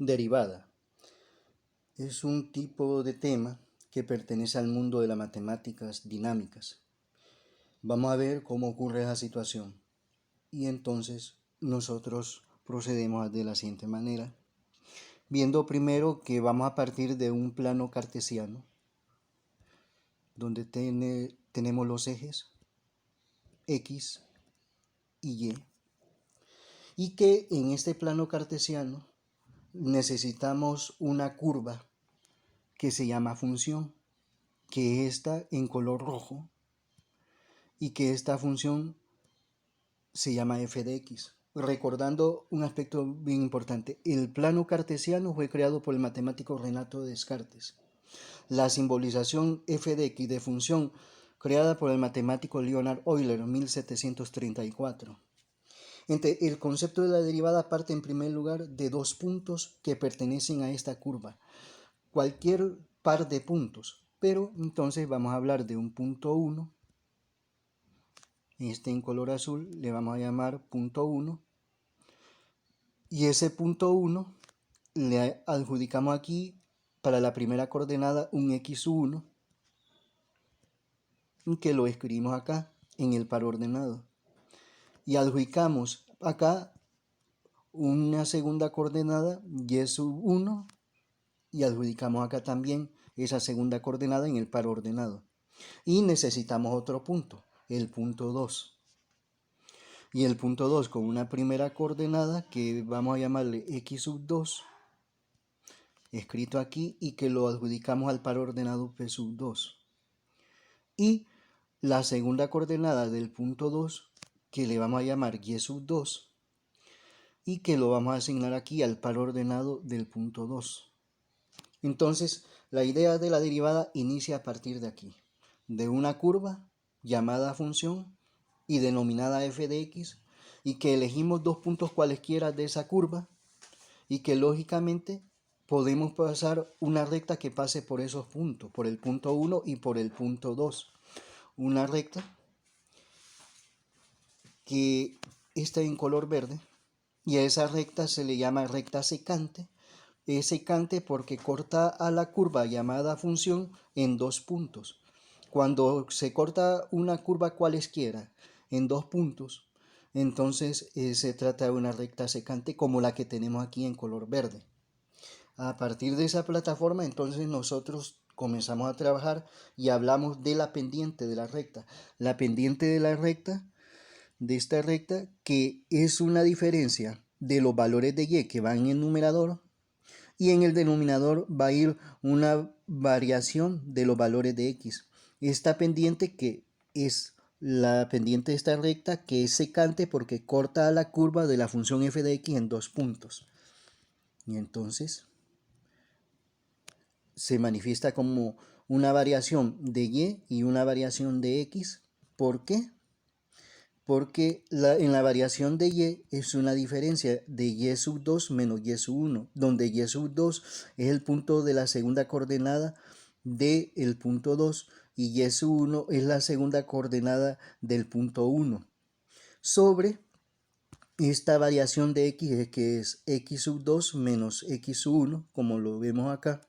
Derivada. Es un tipo de tema que pertenece al mundo de las matemáticas dinámicas. Vamos a ver cómo ocurre esa situación. Y entonces nosotros procedemos de la siguiente manera. Viendo primero que vamos a partir de un plano cartesiano, donde tenemos los ejes X y Y. Y que en este plano cartesiano necesitamos una curva que se llama función, que está en color rojo, y que esta función se llama f de x. Recordando un aspecto bien importante, el plano cartesiano fue creado por el matemático Renato Descartes. La simbolización f de x de función creada por el matemático Leonhard Euler en 1734. El concepto de la derivada parte en primer lugar de dos puntos que pertenecen a esta curva, cualquier par de puntos, pero entonces vamos a hablar de un punto 1, este en color azul le vamos a llamar punto 1, y ese punto 1 le adjudicamos aquí para la primera coordenada un x1, que lo escribimos acá en el par ordenado, y adjudicamos acá una segunda coordenada y1, y adjudicamos acá también esa segunda coordenada en el par ordenado, y necesitamos otro punto, el punto 2, y el punto 2 con una primera coordenada que vamos a llamarle x2, escrito aquí, y que lo adjudicamos al par ordenado p2, y la segunda coordenada del punto 2 que le vamos a llamar y2, y que lo vamos a asignar aquí al par ordenado del punto 2. Entonces la idea de la derivada inicia a partir de aquí, de una curva llamada función y denominada f de x, y que elegimos dos puntos cualesquiera de esa curva, y que lógicamente podemos pasar una recta que pase por esos puntos, por el punto 1 y por el punto 2. Una recta que está en color verde, y a esa recta se le llama recta secante. Es secante porque corta a la curva llamada función en dos puntos. Cuando se corta una curva cualesquiera en dos puntos, entonces se trata de una recta secante como la que tenemos aquí en color verde. A partir de esa plataforma, entonces nosotros comenzamos a trabajar y hablamos de la pendiente de la recta. La pendiente de la recta, de esta recta, que es una diferencia de los valores de y que van en el numerador, y en el denominador va a ir una variación de los valores de x. Esta pendiente que es la pendiente de esta recta, que es secante porque corta a la curva de la función f de x en dos puntos. Y entonces se manifiesta como una variación de y una variación de x. ¿Por qué? Porque en la variación de y es una diferencia de y2 menos y1, donde y2 es el punto de la segunda coordenada del punto 2 y y1 es la segunda coordenada del punto 1, sobre esta variación de x, que es x2 menos x1, como lo vemos acá,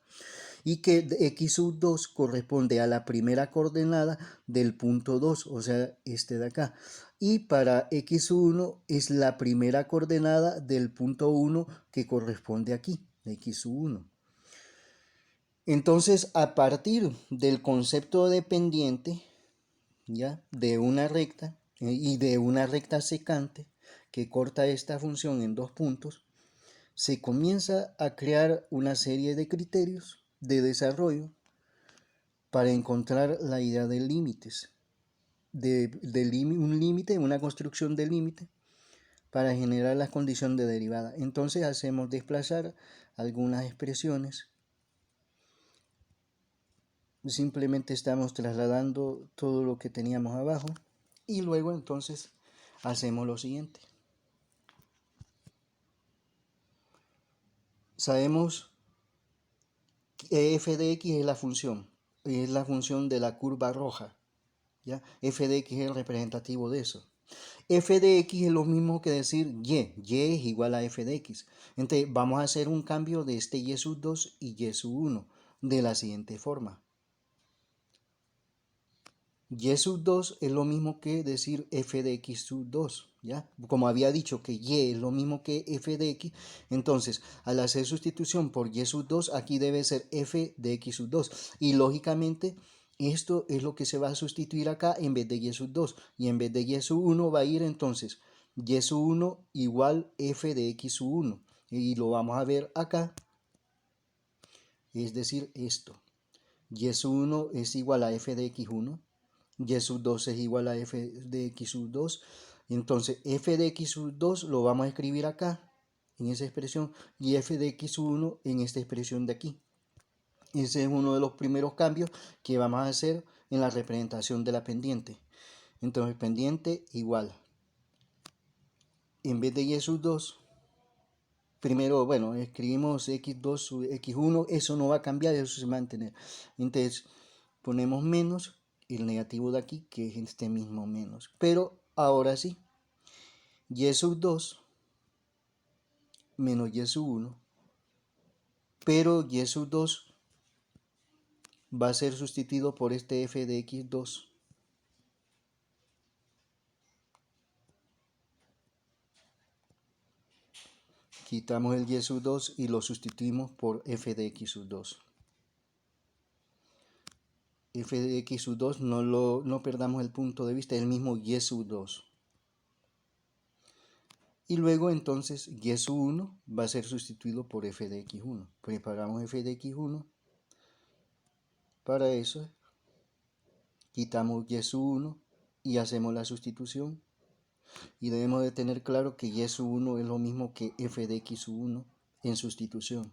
y que x2 corresponde a la primera coordenada del punto 2, o sea, este de acá. Y para x1 es la primera coordenada del punto 1 que corresponde aquí, x1. Entonces, a partir del concepto de pendiente, ¿ya?, de una recta y de una recta secante que corta esta función en dos puntos, se comienza a crear una serie de criterios de desarrollo para encontrar la idea de límites, un límite, una construcción de límite para generar las condiciones de derivada. Entonces hacemos desplazar algunas expresiones, simplemente estamos trasladando todo lo que teníamos abajo, y luego entonces hacemos lo siguiente. Sabemos que f de x es la función de la curva roja, ¿ya? F de x es el representativo de eso. F de X es lo mismo que decir Y es igual a F de X. Entonces vamos a hacer un cambio de este Y sub 2 y Y sub 1 de la siguiente forma. Y sub 2 es lo mismo que decir F de X sub 2, ¿ya? Como había dicho que Y es lo mismo que F de X, entonces al hacer sustitución por Y sub 2, aquí debe ser F de X sub 2. Y lógicamente esto es lo que se va a sustituir acá en vez de Y sub 2. Y en vez de Y sub 1 va a ir entonces Y sub 1 igual F de X sub 1. Y lo vamos a ver acá, es decir, esto. Y sub 1 es igual a F de X1. Y sub 2 es igual a F de X sub 2. Entonces F de X sub 2 lo vamos a escribir acá, en esa expresión, y F de X sub 1 en esta expresión de aquí. Ese es uno de los primeros cambios que vamos a hacer en la representación de la pendiente. Entonces pendiente igual, en vez de Y sub 2, primero, bueno, escribimos X2 sub X1, eso no va a cambiar, eso se va a mantener. Entonces ponemos menos el negativo de aquí, que es este mismo menos. Pero ahora sí, Y sub 2 menos Y sub 1, pero Y sub 2 va a ser sustituido por este F de X2. Quitamos el Y sub 2 y lo sustituimos por F de X sub 2. F de X sub 2, no perdamos el punto de vista, es el mismo Y sub 2. Y luego entonces Y sub 1 va a ser sustituido por F de X1. Preparamos F de X1. Para eso quitamos Y sub 1 y hacemos la sustitución. Y debemos de tener claro que Y sub 1 es lo mismo que F de X sub 1 en sustitución.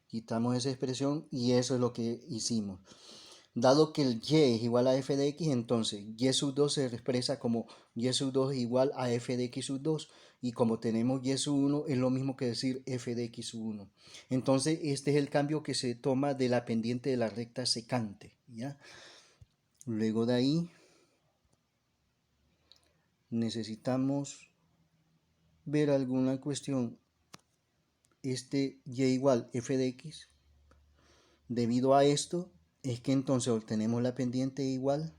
Quitamos esa expresión y eso es lo que hicimos. Dado que el Y es igual a F de X, entonces Y sub 2 se expresa como Y sub 2 es igual a F de X sub 2. Y como tenemos Y sub 1, es lo mismo que decir F de X sub 1. Entonces este es el cambio que se toma de la pendiente de la recta secante, ¿ya? Luego de ahí necesitamos ver alguna cuestión. Este Y igual F de X, debido a esto, es que entonces obtenemos la pendiente igual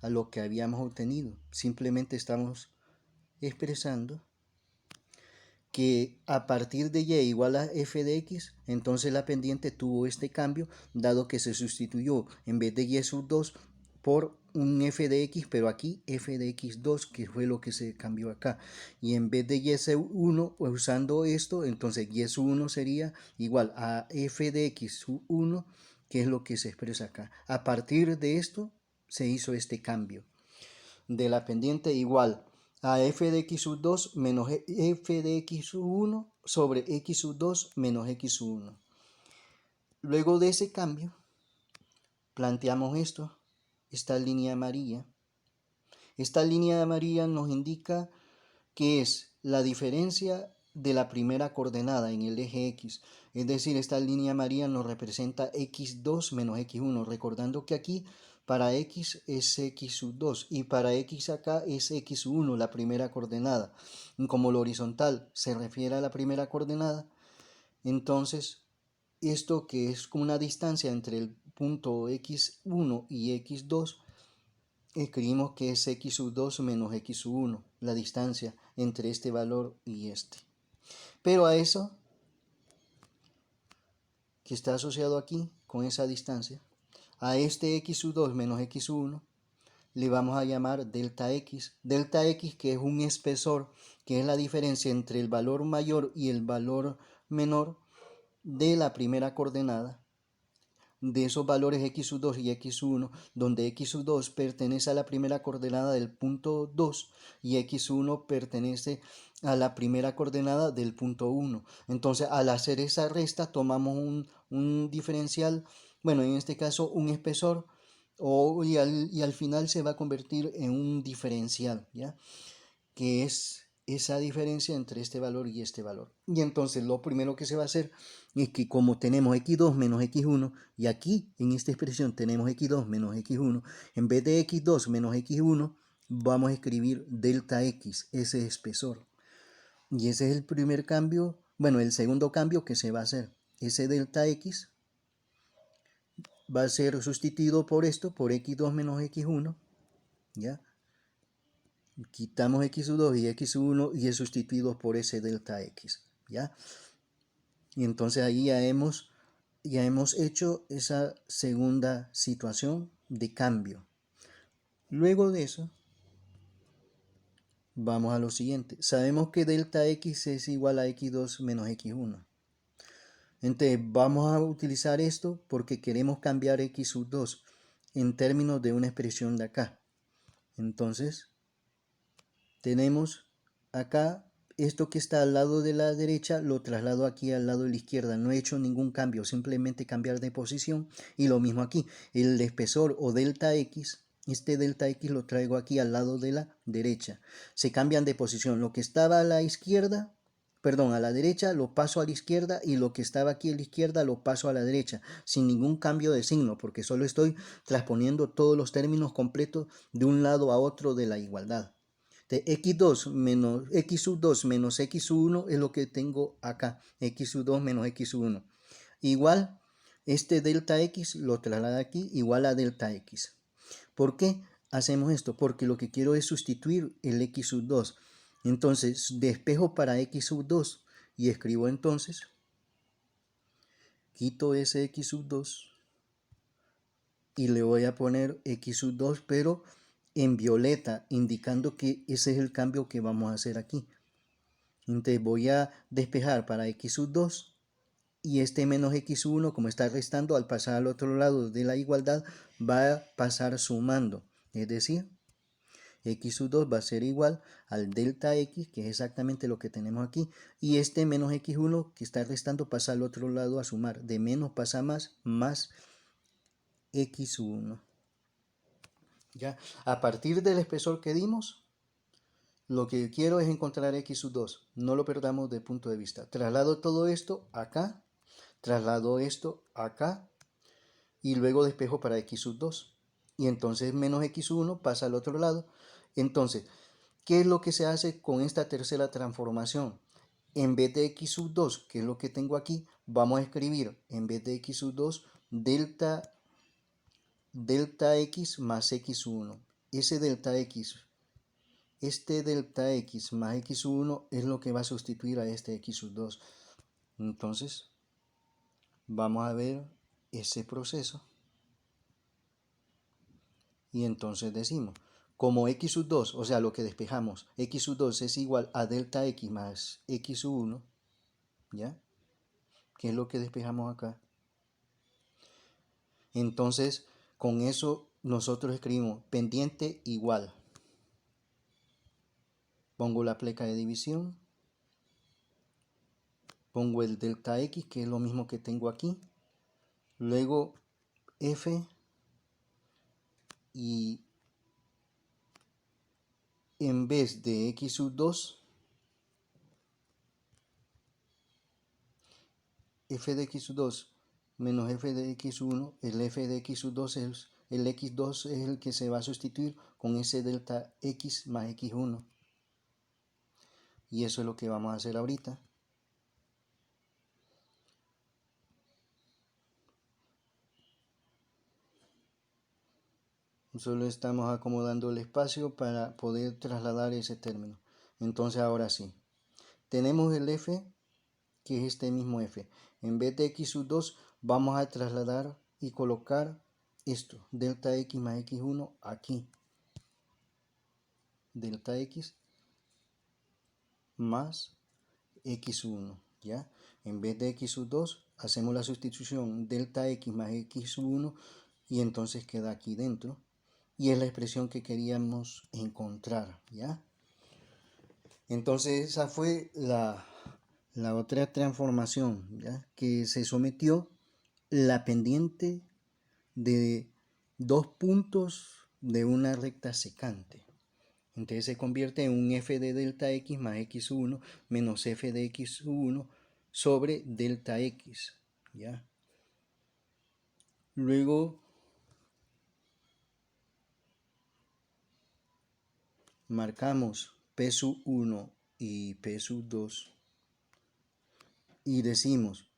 a lo que habíamos obtenido. Simplemente estamos expresando que a partir de Y igual a F de X, entonces la pendiente tuvo este cambio, dado que se sustituyó en vez de Y sub 2 por un F de X, pero aquí F de X2, que fue lo que se cambió acá. Y en vez de Y sub 1, pues usando esto, entonces Y sub 1 sería igual a F de X sub 1, que es lo que se expresa acá. A partir de esto se hizo este cambio de la pendiente igual a F de X sub 2 menos F de X sub 1 sobre X sub 2 menos X sub 1. Luego de ese cambio, planteamos esta línea amarilla. Esta línea amarilla nos indica que es la diferencia de la primera coordenada en el eje X. Es decir, esta línea amarilla nos representa X2 menos X1, recordando que aquí para X es X sub 2 y para X acá es X sub 1, la primera coordenada. Y como lo horizontal se refiere a la primera coordenada, entonces esto que es como una distancia entre el punto X1 y X2, escribimos que es X sub 2 menos X sub 1, la distancia entre este valor y este. Pero a eso que está asociado aquí con esa distancia, a este X sub 2 menos X sub 1, le vamos a llamar delta X. Delta X, que es un espesor, que es la diferencia entre el valor mayor y el valor menor de la primera coordenada, de esos valores X sub 2 y X sub 1, donde X sub 2 pertenece a la primera coordenada del punto 2 y X sub 1 pertenece a la primera coordenada del punto 1. Entonces, al hacer esa resta, tomamos un diferencial, bueno, en este caso un espesor, y al final se va a convertir en un diferencial, ¿ya? Que es esa diferencia entre este valor y este valor. Y entonces lo primero que se va a hacer es que como tenemos x2 menos x1 y aquí en esta expresión tenemos x2 menos x1, en vez de x2 menos x1 vamos a escribir delta X, ese espesor. Y ese es el primer cambio, bueno, el segundo cambio que se va a hacer. Ese delta X va a ser sustituido por esto, por x2 menos x1, ¿ya? Quitamos x2 y x1 y es sustituido por ese delta X, ¿ya? Y entonces ahí ya hemos hecho esa segunda situación de cambio. Luego de eso, vamos a lo siguiente. Sabemos que delta X es igual a x2 menos x1. Entonces vamos a utilizar esto porque queremos cambiar x sub 2 en términos de una expresión de acá. Entonces tenemos acá esto que está al lado de la derecha, lo traslado aquí al lado de la izquierda. No he hecho ningún cambio, simplemente cambiar de posición. Y lo mismo aquí, el espesor o delta X, este delta X lo traigo aquí al lado de la derecha. Se cambian de posición. Lo que estaba a la izquierda, perdón, a la derecha lo paso a la izquierda, y lo que estaba aquí a la izquierda lo paso a la derecha, sin ningún cambio de signo, porque solo estoy transponiendo todos los términos completos de un lado a otro de la igualdad. De x2 menos x sub 2 menos x sub 1 es lo que tengo acá, x sub 2 menos x sub 1. Igual, este delta x lo traslada aquí, igual a delta x. ¿Por qué hacemos esto? Porque lo que quiero es sustituir el x sub 2. Entonces, despejo para x sub 2 y escribo entonces, quito ese x sub 2 y le voy a poner x sub 2, pero en violeta, indicando que ese es el cambio que vamos a hacer aquí. Entonces voy a despejar para x sub 2 y este menos x sub 1, como está restando, al pasar al otro lado de la igualdad, va a pasar sumando. Es decir, x sub 2 va a ser igual al delta x, que es exactamente lo que tenemos aquí, y este menos x1 que está restando pasa al otro lado a sumar. De menos pasa más x sub 1. ¿Ya? A partir del espesor que dimos, lo que quiero es encontrar x sub 2. No lo perdamos de punto de vista. Traslado todo esto acá, traslado esto acá, y luego despejo para x sub 2. Y entonces menos x sub 1 pasa al otro lado. Entonces, ¿qué es lo que se hace con esta tercera transformación? En vez de x sub 2, que es lo que tengo aquí, vamos a escribir, en vez de x sub 2, delta x más x sub 1. Ese delta x, este delta x más x sub 1 es lo que va a sustituir a este x sub 2. Entonces, vamos a ver ese proceso. Y entonces decimos, como x sub 2, o sea, lo que despejamos, x sub 2 es igual a delta x más x sub 1, ¿ya? ¿Qué es lo que despejamos acá? Entonces, con eso nosotros escribimos pendiente igual. Pongo la pleca de división, pongo el delta x, que es lo mismo que tengo aquí, luego f, y en vez de x sub 2, f de x sub 2 menos f de x sub 1, el f de x sub 2 es el x2, es el que se va a sustituir con ese delta x más x1. Y eso es lo que vamos a hacer ahorita. Solo estamos acomodando el espacio para poder trasladar ese término. Entonces ahora sí, tenemos el f, que es este mismo f. En vez de x sub 2 vamos a trasladar y colocar esto, delta x más x1 aquí. Delta x más x sub 1, ¿ya? En vez de x sub 2 hacemos la sustitución delta x más x sub 1 y entonces queda aquí dentro. Y es la expresión que queríamos encontrar, ¿ya? Entonces esa fue la otra transformación, ¿ya? Que se sometió la pendiente de dos puntos de una recta secante. Entonces se convierte en un f de delta x más x1 menos f de x1 sobre delta x, ¿ya? Luego marcamos P sub 1 y P sub 2 y decimos,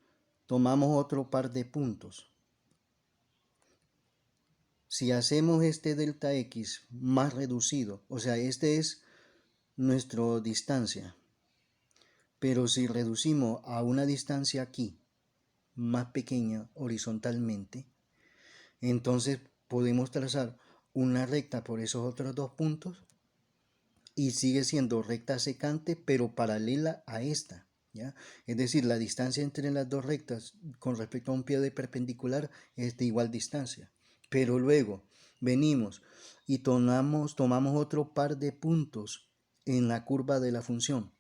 tomamos otro par de puntos. Si hacemos este delta X más reducido, o sea, este es nuestra distancia, pero si reducimos a una distancia aquí, más pequeña horizontalmente, entonces podemos trazar una recta por esos otros dos puntos y sigue siendo recta secante, pero paralela a esta, ¿ya? Es decir, la distancia entre las dos rectas con respecto a un pie de perpendicular es de igual distancia. Pero luego venimos y tomamos otro par de puntos en la curva de la función,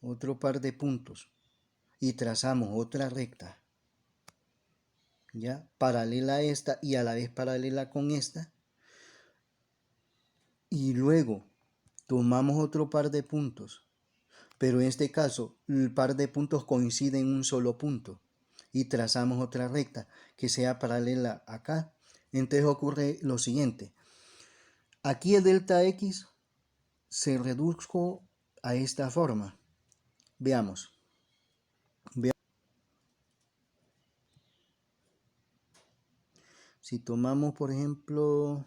otro par de puntos, y trazamos otra recta, ¿ya? Paralela a esta y a la vez paralela con esta, y luego tomamos otro par de puntos, pero en este caso el par de puntos coincide en un solo punto y trazamos otra recta que sea paralela acá. Entonces ocurre lo siguiente, aquí el delta X se redujo a esta forma. Veamos. Si tomamos, por ejemplo,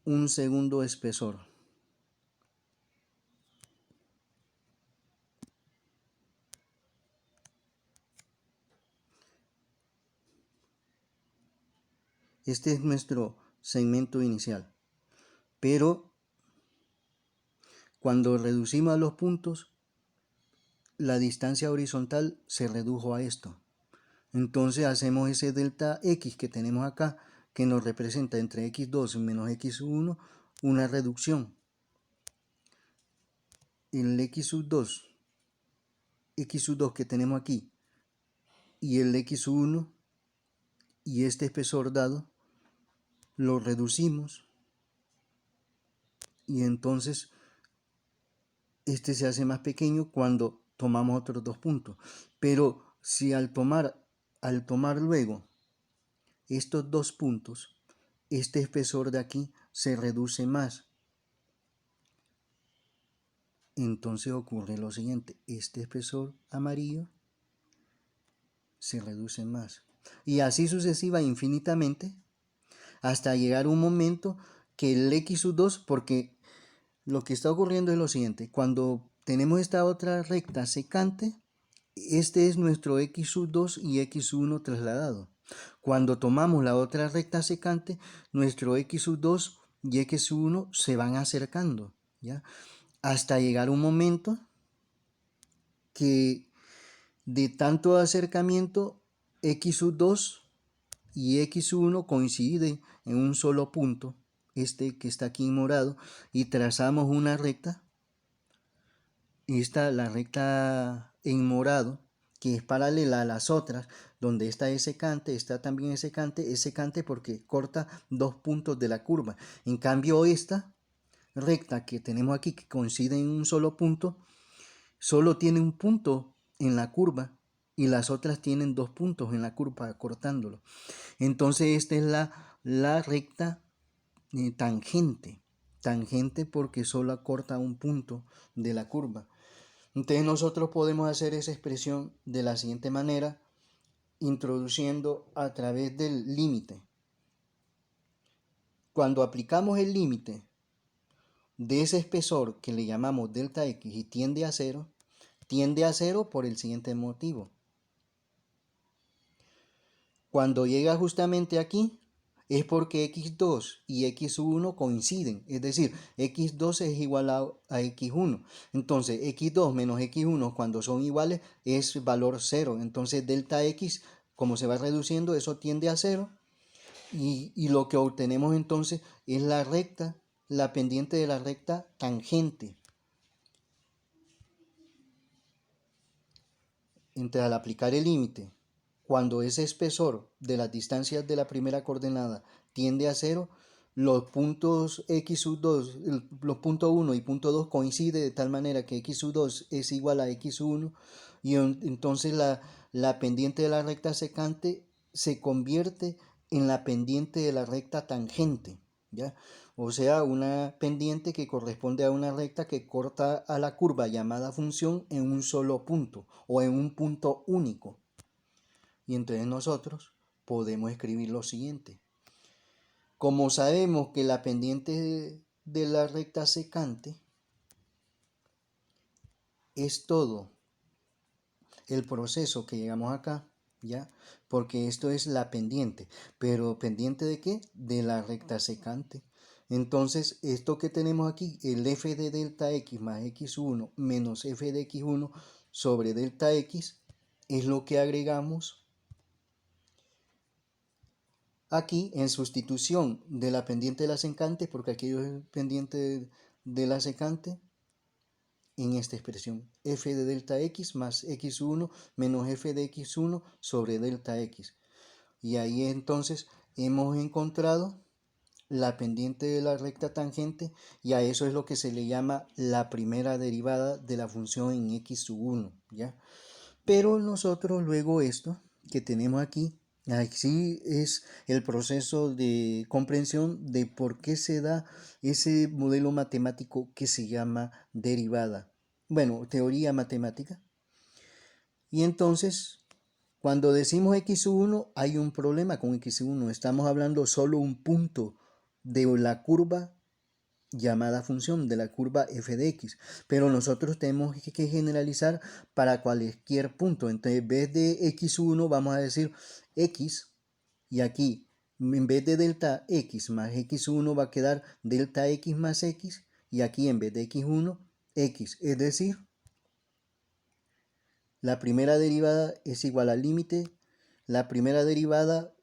un segundo espesor, este es nuestro segmento inicial, pero cuando reducimos a los puntos, la distancia horizontal se redujo a esto. Entonces hacemos ese delta X que tenemos acá, que nos representa entre X2 menos X1, una reducción. El X sub 2 que tenemos aquí, y el X1 y este espesor dado, lo reducimos, y entonces este se hace más pequeño cuando tomamos otros dos puntos. Pero si al tomar luego estos dos puntos, este espesor de aquí se reduce más. Entonces ocurre lo siguiente, este espesor amarillo se reduce más. Y así sucesiva infinitamente, hasta llegar un momento que el X sub 2, porque lo que está ocurriendo es lo siguiente, cuando tenemos esta otra recta secante, este es nuestro X sub 2 y X 1 trasladado. Cuando tomamos la otra recta secante, nuestro X sub 2 y X 1 se van acercando, ¿ya? Hasta llegar un momento que de tanto acercamiento X sub 2 y X 1 coinciden en un solo punto, este que está aquí en morado, y trazamos una recta. Esta, la recta en morado, que es paralela a las otras, donde esta es secante, está también es secante porque corta dos puntos de la curva. En cambio esta recta que tenemos aquí, que coincide en un solo punto, solo tiene un punto en la curva y las otras tienen dos puntos en la curva cortándolo. Entonces esta es la recta tangente porque solo acorta un punto de la curva. Entonces nosotros podemos hacer esa expresión de la siguiente manera, introduciendo a través del límite. Cuando aplicamos el límite de ese espesor que le llamamos delta X y tiende a cero por el siguiente motivo. Cuando llega justamente aquí, es porque X2 y X1 coinciden, es decir, X2 es igual a X1. Entonces, X2 menos X1 cuando son iguales es valor 0. Entonces, delta X, como se va reduciendo, eso tiende a 0. Y lo que obtenemos entonces es la recta, la pendiente de la recta tangente. Entonces, al aplicar el límite, cuando ese espesor de las distancias de la primera coordenada tiende a 0, los puntos x sub 2, los puntos 1 y punto 2 coinciden de tal manera que x sub 2 es igual a x 1 y entonces la pendiente de la recta secante se convierte en la pendiente de la recta tangente. ¿ya? O sea, una pendiente que corresponde a una recta que corta a la curva llamada función en un solo punto o en un punto único. Y entonces nosotros podemos escribir lo siguiente. Como sabemos que la pendiente de la recta secante es todo el proceso que llegamos acá, ¿ya? Porque esto es la pendiente, pero ¿pendiente de qué? De la recta secante. Entonces, esto que tenemos aquí, el f de delta x más x1 menos f de x1 sobre delta x, es lo que agregamos aquí en sustitución de la pendiente de la secante, porque aquí es pendiente de la secante, en esta expresión, f de delta x más x1 menos f de x1 sobre delta x. Y ahí entonces hemos encontrado la pendiente de la recta tangente, y a eso es lo que se le llama la primera derivada de la función en x1, ¿ya? Pero nosotros luego esto que tenemos aquí, así es el proceso de comprensión de por qué se da ese modelo matemático que se llama derivada. Bueno, teoría matemática. Y entonces, cuando decimos x1, hay un problema con x1. Estamos hablando solo un punto de la curva llamada función, de la curva f de x, pero nosotros tenemos que generalizar para cualquier punto. Entonces, en vez de x1 vamos a decir x, y aquí en vez de delta x más x1 va a quedar delta x más x, y aquí en vez de x1 x, es decir, la primera derivada es igual al límite, la primera derivada,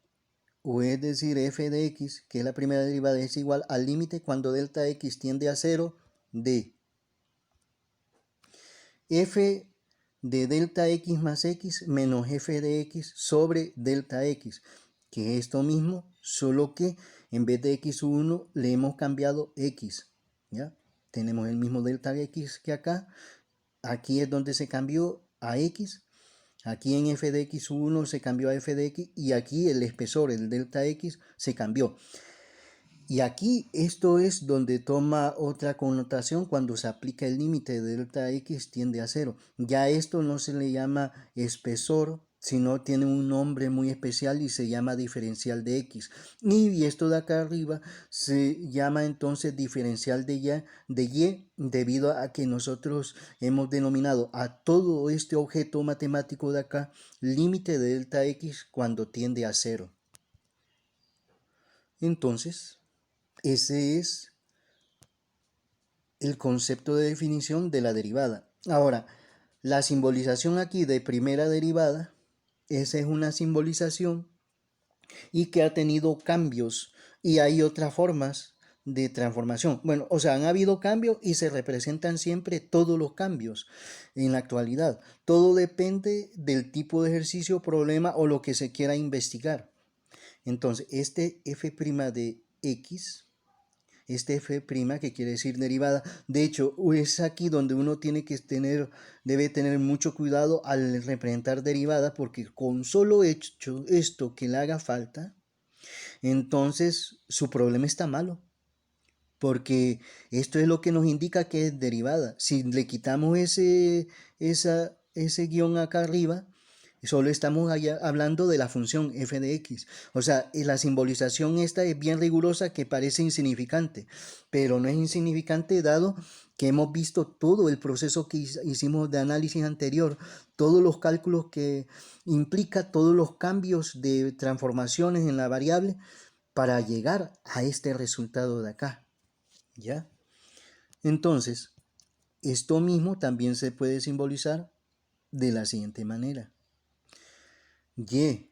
o es decir, f de x, que es la primera derivada, es igual al límite cuando delta x tiende a 0 de f de delta x más x menos f de x sobre delta x, que es esto mismo, solo que en vez de x1 le hemos cambiado x, ¿ya? Tenemos el mismo delta x que acá, aquí es donde se cambió a x, aquí en f de x1 se cambió a f de x, y aquí el espesor, el delta x, se cambió. Y aquí esto es donde toma otra connotación cuando se aplica el límite de delta x tiende a 0. Ya esto no se le llama espesor, sino tiene un nombre muy especial y se llama diferencial de x. Y esto de acá arriba se llama entonces diferencial de y debido a que nosotros hemos denominado a todo este objeto matemático de acá límite de delta x cuando tiende a 0. Entonces, ese es el concepto de definición de la derivada. Ahora, la simbolización aquí de primera derivada, esa es una simbolización y que ha tenido cambios, y hay otras formas de transformación. Bueno, o sea, han habido cambios y se representan siempre todos los cambios en la actualidad. Todo depende del tipo de ejercicio, problema o lo que se quiera investigar. Entonces, este f' de x, este f' que quiere decir derivada, de hecho es aquí donde uno debe tener mucho cuidado al representar derivada, porque con solo hecho esto que le haga falta, entonces su problema está malo, porque esto es lo que nos indica que es derivada. Si le quitamos ese guión acá arriba, solo estamos allá hablando de la función f de x. O sea, la simbolización esta es bien rigurosa, que parece insignificante, pero no es insignificante dado que hemos visto todo el proceso que hicimos de análisis anterior, todos los cálculos que implica, todos los cambios de transformaciones en la variable para llegar a este resultado de acá, ¿ya? Entonces, esto mismo también se puede simbolizar de la siguiente manera. Y'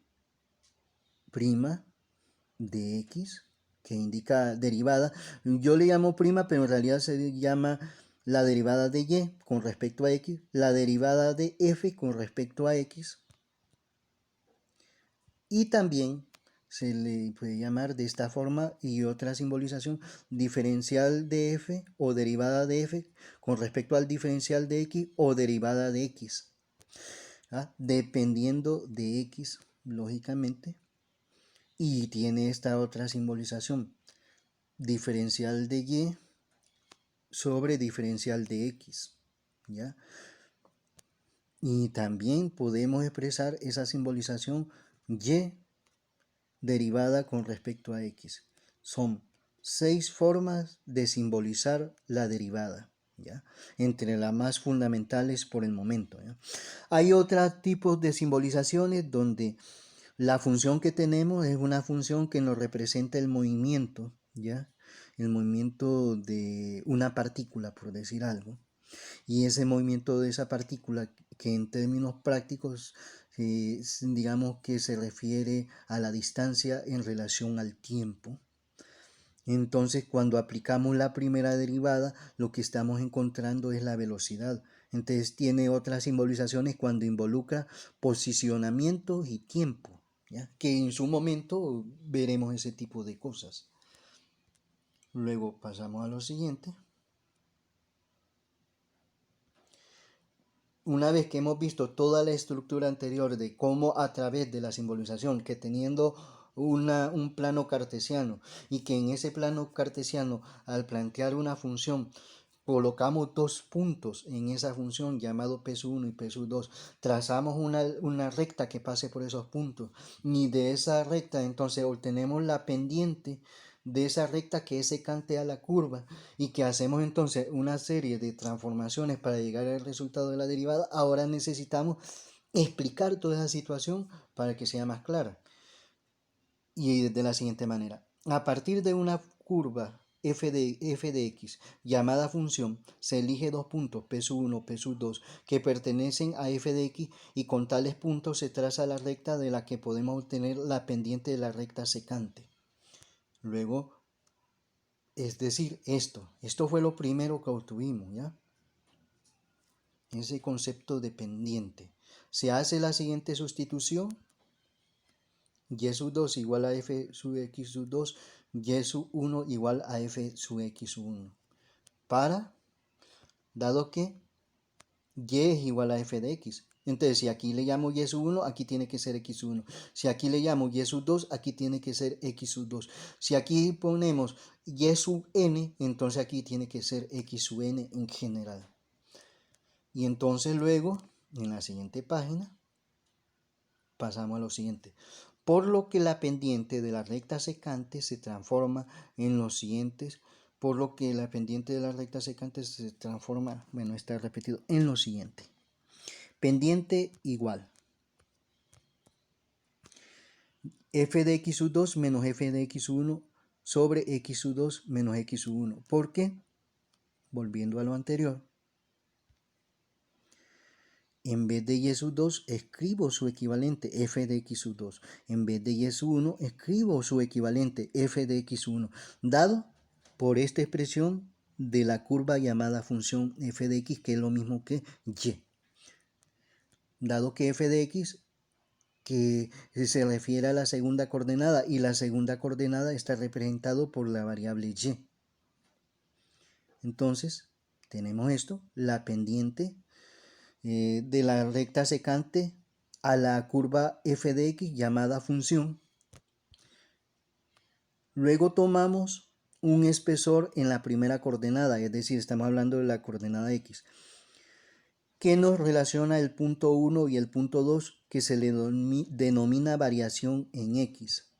de x, que indica derivada, yo le llamo prima, pero en realidad se llama la derivada de y con respecto a x, la derivada de f con respecto a x, y también se le puede llamar de esta forma, y otra simbolización, diferencial de f o derivada de f con respecto al diferencial de x o derivada de x, ¿ah? Dependiendo de x, lógicamente. Y tiene esta otra simbolización. diferencial de y sobre diferencial de x, ¿ya? Y también podemos expresar esa simbolización y derivada con respecto a x. Son 6 formas de simbolizar la derivada, ¿ya? Entre las más fundamentales por el momento, ¿ya? Hay otros tipos de simbolizaciones donde la función que tenemos es una función que nos representa el movimiento, ¿ya? El movimiento de una partícula, por decir algo. Y ese movimiento de esa partícula, que en términos prácticos, digamos que se refiere a la distancia en relación al tiempo. Entonces, cuando aplicamos la primera derivada, lo que estamos encontrando es la velocidad. Entonces, tiene otras simbolizaciones cuando involucra posicionamiento y tiempo, ¿ya? Que en su momento veremos ese tipo de cosas. Luego pasamos a lo siguiente. Una vez que hemos visto toda la estructura anterior de cómo a través de la simbolización, que teniendo un plano cartesiano y que en ese plano cartesiano al plantear una función colocamos 2 puntos en esa función llamado P1 y P2, trazamos una recta que pase por esos puntos y de esa recta entonces obtenemos la pendiente de esa recta que es secante a la curva y que hacemos entonces una serie de transformaciones para llegar al resultado de la derivada. Ahora necesitamos explicar toda esa situación para que sea más clara y de la siguiente manera: a partir de una curva f de x llamada función, se elige 2 puntos P1, P2 que pertenecen a f de x y con tales puntos se traza la recta de la que podemos obtener la pendiente de la recta secante. Luego, es decir, esto fue lo primero que obtuvimos, ¿ya? Ese concepto de pendiente. Se hace la siguiente sustitución: y sub 2 igual a f sub x sub 2, y sub 1 igual a f sub x sub 1. Dado que y es igual a f de x. Entonces, si aquí le llamo y sub 1, aquí tiene que ser x sub 1. Si aquí le llamo y sub 2, aquí tiene que ser x sub 2. Si aquí ponemos y sub n, entonces aquí tiene que ser x sub n en general. Y entonces luego, en la siguiente página, pasamos a lo siguiente. Por lo que la pendiente de la recta secante se transforma en los siguientes. Por lo que la pendiente de la recta secante se transforma, bueno, está repetido, en lo siguiente. Pendiente igual f de x sub 2 menos f de x sub 1 sobre x sub 2 menos x sub 1. ¿Por qué? Volviendo a lo anterior. En vez de y sub 2, escribo su equivalente f de x sub 2. En vez de y sub 1, escribo su equivalente f de x sub 1, dado por esta expresión de la curva llamada función f de x, que es lo mismo que y. Dado que f de x, que se refiere a la segunda coordenada, y la segunda coordenada está representado por la variable y. Entonces, tenemos esto, la pendiente de la recta secante a la curva f de x llamada función. Luego tomamos un espesor en la primera coordenada, es decir, estamos hablando de la coordenada x, que nos relaciona el punto 1 y el punto 2, que se le denomina variación en x.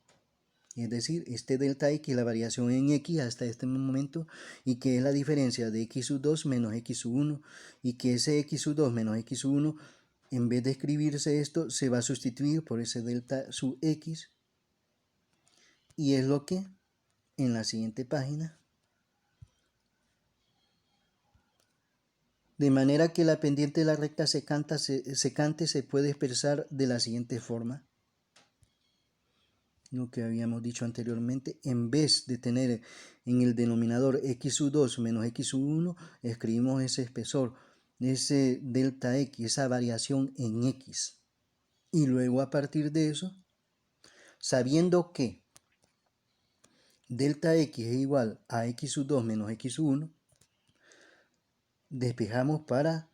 Es decir, este delta x, la variación en x hasta este momento, y que es la diferencia de x sub 2 menos x sub 1, y que ese x sub 2 menos x sub 1, en vez de escribirse esto, se va a sustituir por ese delta sub x, y es lo que en la siguiente página. De manera que la pendiente de la recta secante se puede expresar de la siguiente forma. Lo que habíamos dicho anteriormente: en vez de tener en el denominador x sub 2 menos x sub 1, escribimos ese espesor, ese delta x, esa variación en x. Y luego, a partir de eso, sabiendo que delta x es igual a x sub 2 menos x sub 1, despejamos para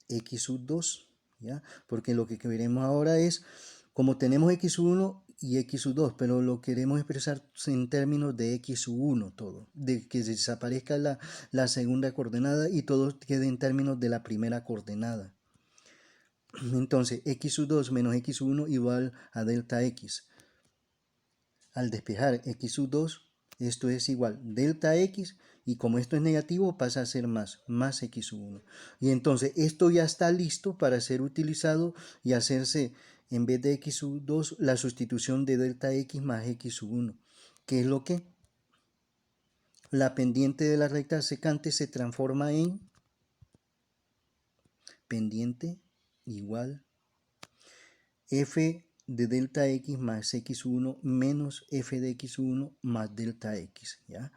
x sub 2, ¿ya? Porque lo que veremos ahora es, como tenemos x sub 1 y x2, pero lo queremos expresar en términos de x1 todo, de que desaparezca la segunda coordenada y todo quede en términos de la primera coordenada. Entonces x2 menos x1 igual a delta x. Al despejar x2, esto es igual delta x, y como esto es negativo pasa a ser más x1. Y entonces esto ya está listo para ser utilizado y hacerse, en vez de x2, la sustitución de delta x más x1. ¿Qué es lo que? La pendiente de la recta secante se transforma en pendiente igual f de delta x más x1 menos f de x1 más delta x, ¿ya?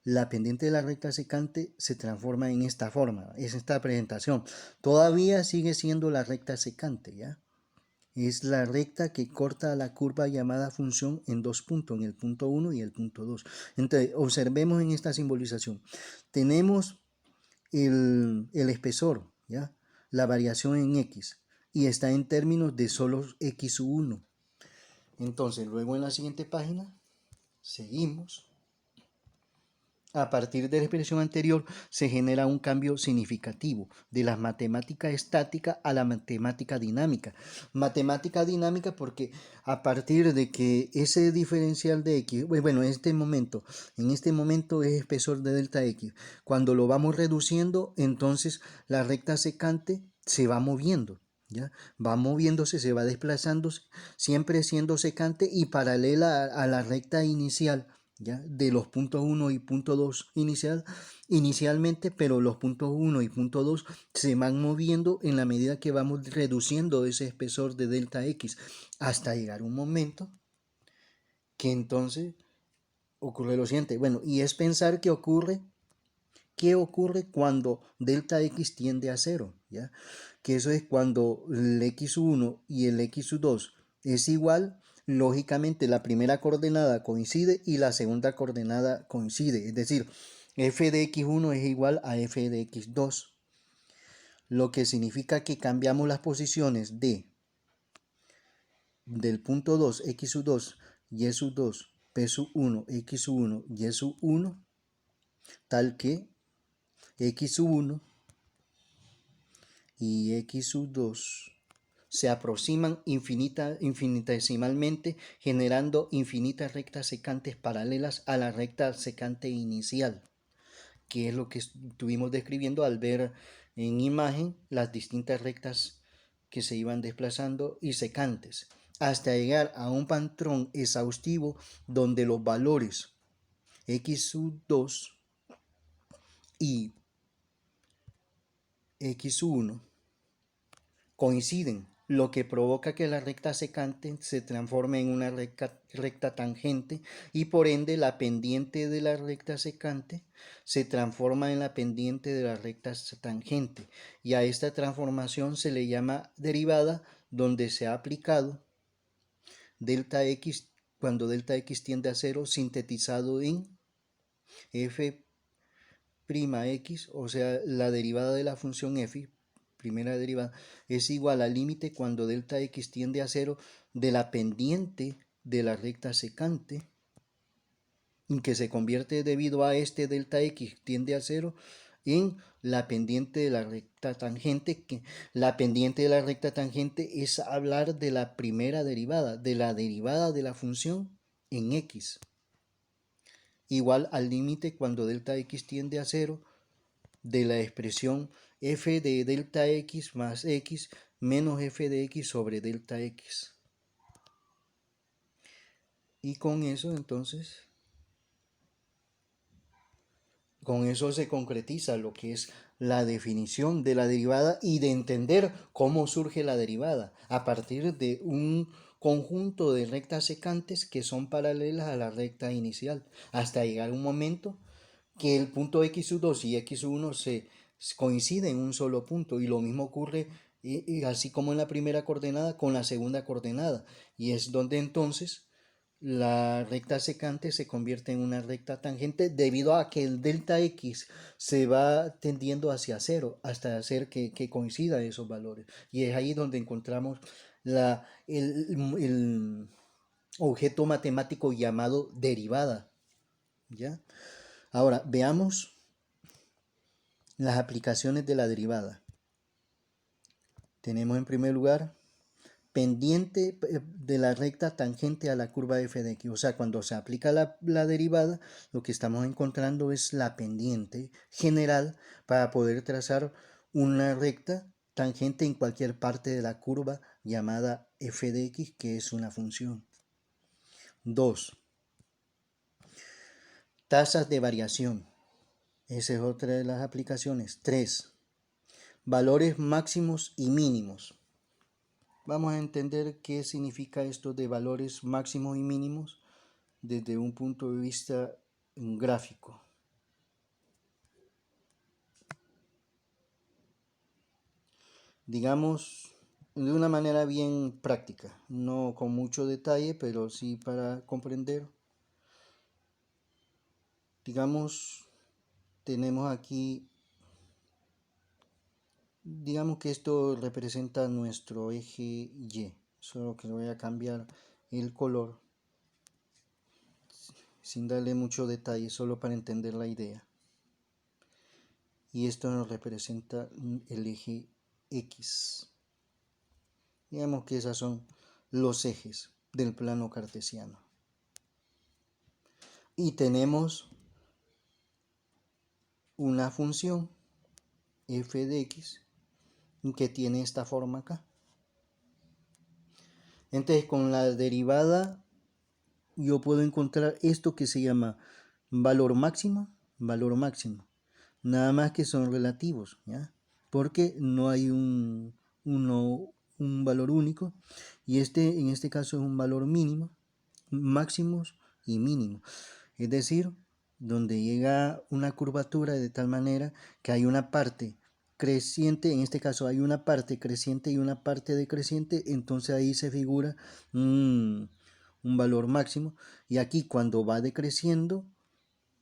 La pendiente de la recta secante se transforma en esta forma, es esta presentación. Todavía sigue siendo la recta secante, ¿ya? Es la recta que corta la curva llamada función en dos puntos, en el punto 1 y el punto 2. Entonces, observemos en esta simbolización. Tenemos el espesor, ¿ya? La variación en x, y está en términos de solo x1. Entonces, luego en la siguiente página, seguimos. A partir de la expresión anterior se genera un cambio significativo de la matemática estática a la matemática dinámica. Matemática dinámica porque a partir de que ese diferencial de x, bueno, en este momento es espesor de delta x. Cuando lo vamos reduciendo, entonces la recta secante se va moviendo. ¿Ya? Va moviéndose, se va desplazando, siempre siendo secante y paralela a la recta inicial, ¿ya? De los puntos 1 y punto 2 inicialmente, pero los puntos 1 y punto 2 se van moviendo en la medida que vamos reduciendo ese espesor de delta x hasta llegar un momento que entonces ocurre lo siguiente. Bueno, y es pensar qué ocurre cuando delta x tiende a 0, ¿ya? Que eso es cuando el x1 y el x2 es igual. Lógicamente la primera coordenada coincide y la segunda coordenada coincide, es decir, f de x1 es igual a f de x2, lo que significa que cambiamos las posiciones del punto 2, x2, y2, p1, x1, y1, tal que x1 y x2 se aproximan infinitesimalmente, generando infinitas rectas secantes paralelas a la recta secante inicial, que es lo que estuvimos describiendo al ver en imagen las distintas rectas que se iban desplazando y secantes, hasta llegar a un patrón exhaustivo donde los valores x2 y x1 coinciden, lo que provoca que la recta secante se transforme en una recta tangente, y por ende la pendiente de la recta secante se transforma en la pendiente de la recta tangente, y a esta transformación se le llama derivada, donde se ha aplicado delta x cuando delta x tiende a 0, sintetizado en f' x, o sea, la derivada de la función f, primera derivada, es igual al límite cuando delta x tiende a 0 de la pendiente de la recta secante, en que se convierte, debido a este delta x tiende a 0, en la pendiente de la recta tangente, que la pendiente de la recta tangente es hablar de la primera derivada, de la derivada de la función en x, igual al límite cuando delta x tiende a 0 de la expresión f de delta x más x menos f de x sobre delta x. Y con eso entonces, con eso se concretiza lo que es la definición de la derivada y de entender cómo surge la derivada a partir de un conjunto de rectas secantes que son paralelas a la recta inicial, hasta llegar a un momento que el punto x2 y x1 se coinciden en un solo punto, y lo mismo ocurre así como en la primera coordenada con la segunda coordenada, y es donde entonces la recta secante se convierte en una recta tangente debido a que el delta x se va tendiendo hacia 0 hasta hacer que coincida esos valores, y es ahí donde encontramos la, el, objeto matemático llamado derivada, ¿ya? Ahora, veamos las aplicaciones de la derivada. Tenemos en primer lugar pendiente de la recta tangente a la curva f de x. O sea, cuando se aplica la derivada, lo que estamos encontrando es la pendiente general para poder trazar una recta tangente en cualquier parte de la curva llamada f de x, que es una función. 2. Tasas de variación. Esa es otra de las aplicaciones. 3. Valores máximos y mínimos. Vamos a entender qué significa esto de valores máximos y mínimos desde un punto de vista gráfico. Digamos, de una manera bien práctica, no con mucho detalle, pero sí para comprender. Digamos, tenemos aquí, digamos que esto representa nuestro eje Y, solo que le voy a cambiar el color sin darle mucho detalle, solo para entender la idea. Y esto nos representa el eje X. Digamos que esos son los ejes del plano cartesiano. Y tenemos una función f de x que tiene esta forma acá. Entonces con la derivada yo puedo encontrar esto que se llama valor máximo. Nada más que son relativos, ¿ya? Porque no hay un valor único, y en este caso es un valor mínimo, máximos y mínimos. Es decir, donde llega una curvatura de tal manera que hay una parte creciente, en este caso hay una parte creciente y una parte decreciente, entonces ahí se figura un valor máximo, y aquí cuando va decreciendo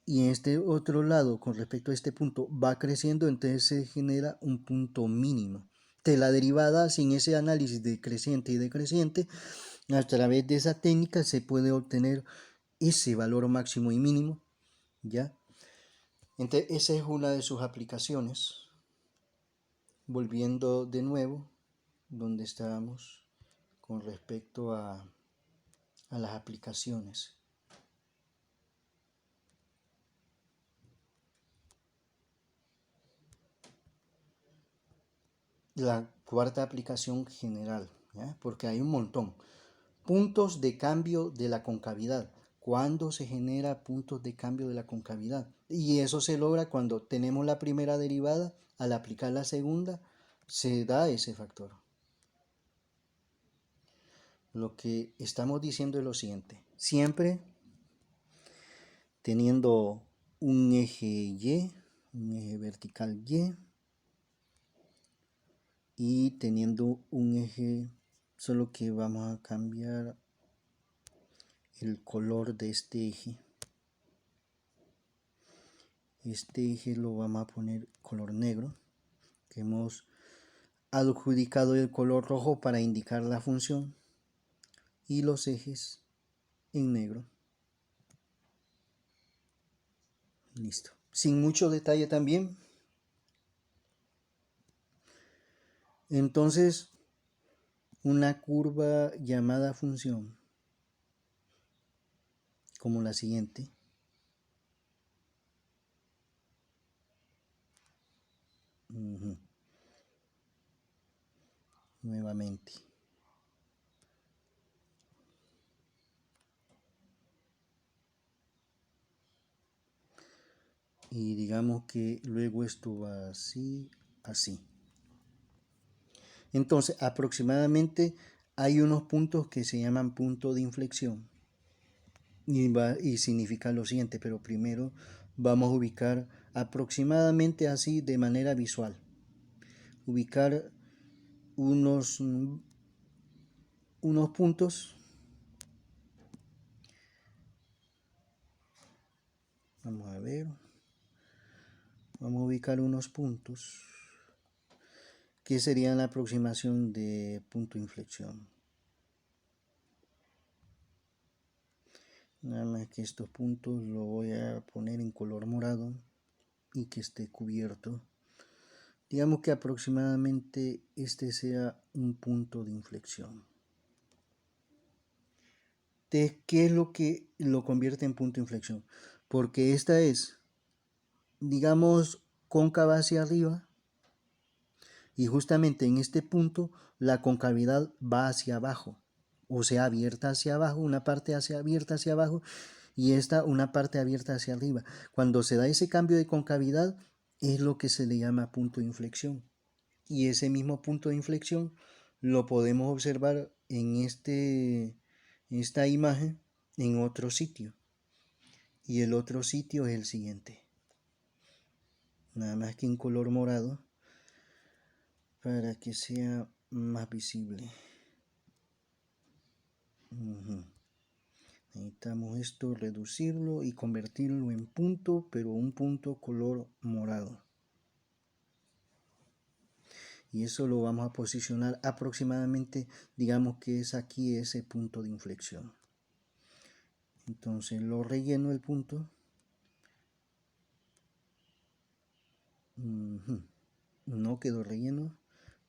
y en este otro lado con respecto a este punto va creciendo, entonces se genera un punto mínimo. De la derivada, sin ese análisis de creciente y decreciente, a través de esa técnica se puede obtener ese valor máximo y mínimo, ¿ya? Entonces esa es una de sus aplicaciones. Volviendo de nuevo donde estábamos con respecto a las aplicaciones. La cuarta aplicación general, ¿ya? Porque hay un montón. Puntos de cambio de la concavidad. ¿Cuándo se genera puntos de cambio de la concavidad? Y eso se logra cuando tenemos la primera derivada, al aplicar la segunda, se da ese factor. Lo que estamos diciendo es lo siguiente: siempre teniendo un eje Y, un eje vertical y teniendo un eje, solo que vamos a cambiar el color de este eje. Este eje lo vamos a poner color negro, que hemos adjudicado el color rojo para indicar la función, y los ejes en negro. Listo. Sin mucho detalle también. Entonces, una curva llamada función, como la siguiente. Nuevamente. Y digamos que luego esto va así, así. Entonces, aproximadamente hay unos puntos que se llaman punto de inflexión. Y significa lo siguiente, pero primero vamos a ubicar aproximadamente así de manera visual. Ubicar unos puntos. Vamos a ver. Vamos a ubicar unos puntos que serían la aproximación de punto de inflexión. Nada más que estos puntos lo voy a poner en color morado y que esté cubierto. Digamos que aproximadamente este sea un punto de inflexión. Entonces, ¿qué es lo que lo convierte en punto de inflexión? Porque esta es, digamos, cóncava hacia arriba, y justamente en este punto la concavidad va hacia abajo, o sea, abierta hacia abajo, una parte abierta hacia abajo y esta una parte abierta hacia arriba. Cuando se da ese cambio de concavidad es lo que se le llama punto de inflexión. Y ese mismo punto de inflexión lo podemos observar en esta imagen en otro sitio. Y el otro sitio es el siguiente. Nada más que en color morado para que sea más visible. Necesitamos esto, reducirlo y convertirlo en punto, pero un punto color morado. Y eso lo vamos a posicionar aproximadamente, digamos que es aquí ese punto de inflexión. Entonces lo relleno el punto. No quedó relleno.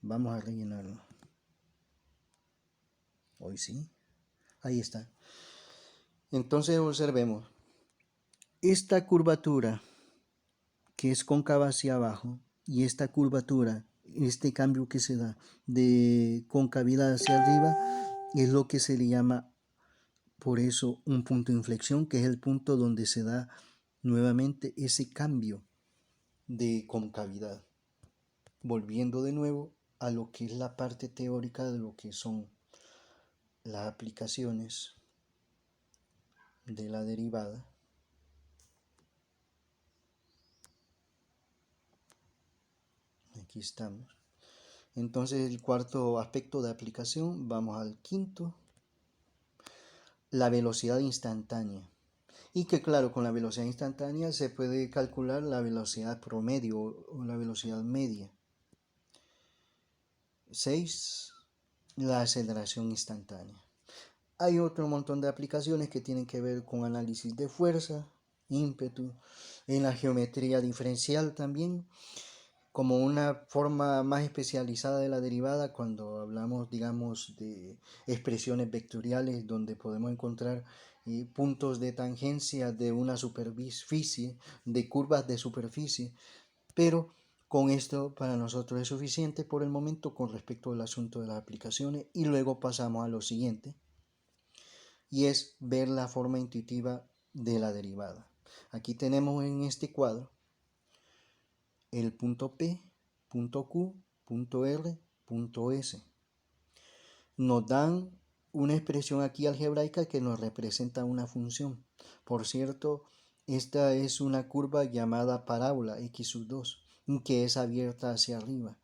Vamos a rellenarlo. Hoy sí. Ahí está. Entonces observemos. Esta curvatura que es cóncava hacia abajo y esta curvatura, este cambio que se da de concavidad hacia arriba es lo que se le llama por eso un punto de inflexión, que es el punto donde se da nuevamente ese cambio de concavidad. Volviendo de nuevo a lo que es la parte teórica de lo que son las aplicaciones de la derivada. Aquí estamos. Entonces el cuarto aspecto de aplicación, vamos al quinto, la velocidad instantánea. Y que claro, con la velocidad instantánea se puede calcular la velocidad promedio o la velocidad media. 6. La aceleración instantánea. Hay otro montón de aplicaciones que tienen que ver con análisis de fuerza, ímpetu, en la geometría diferencial también, como una forma más especializada de la derivada cuando hablamos, digamos, de expresiones vectoriales donde podemos encontrar puntos de tangencia de una superficie, de curvas de superficie, pero con esto para nosotros es suficiente por el momento con respecto al asunto de las aplicaciones y luego pasamos a lo siguiente y es ver la forma intuitiva de la derivada. Aquí tenemos en este cuadro el punto P, punto Q, punto R, punto S. Nos dan una expresión aquí algebraica que nos representa una función. Por cierto, esta es una curva llamada parábola x sub 2, que es abierta hacia arriba,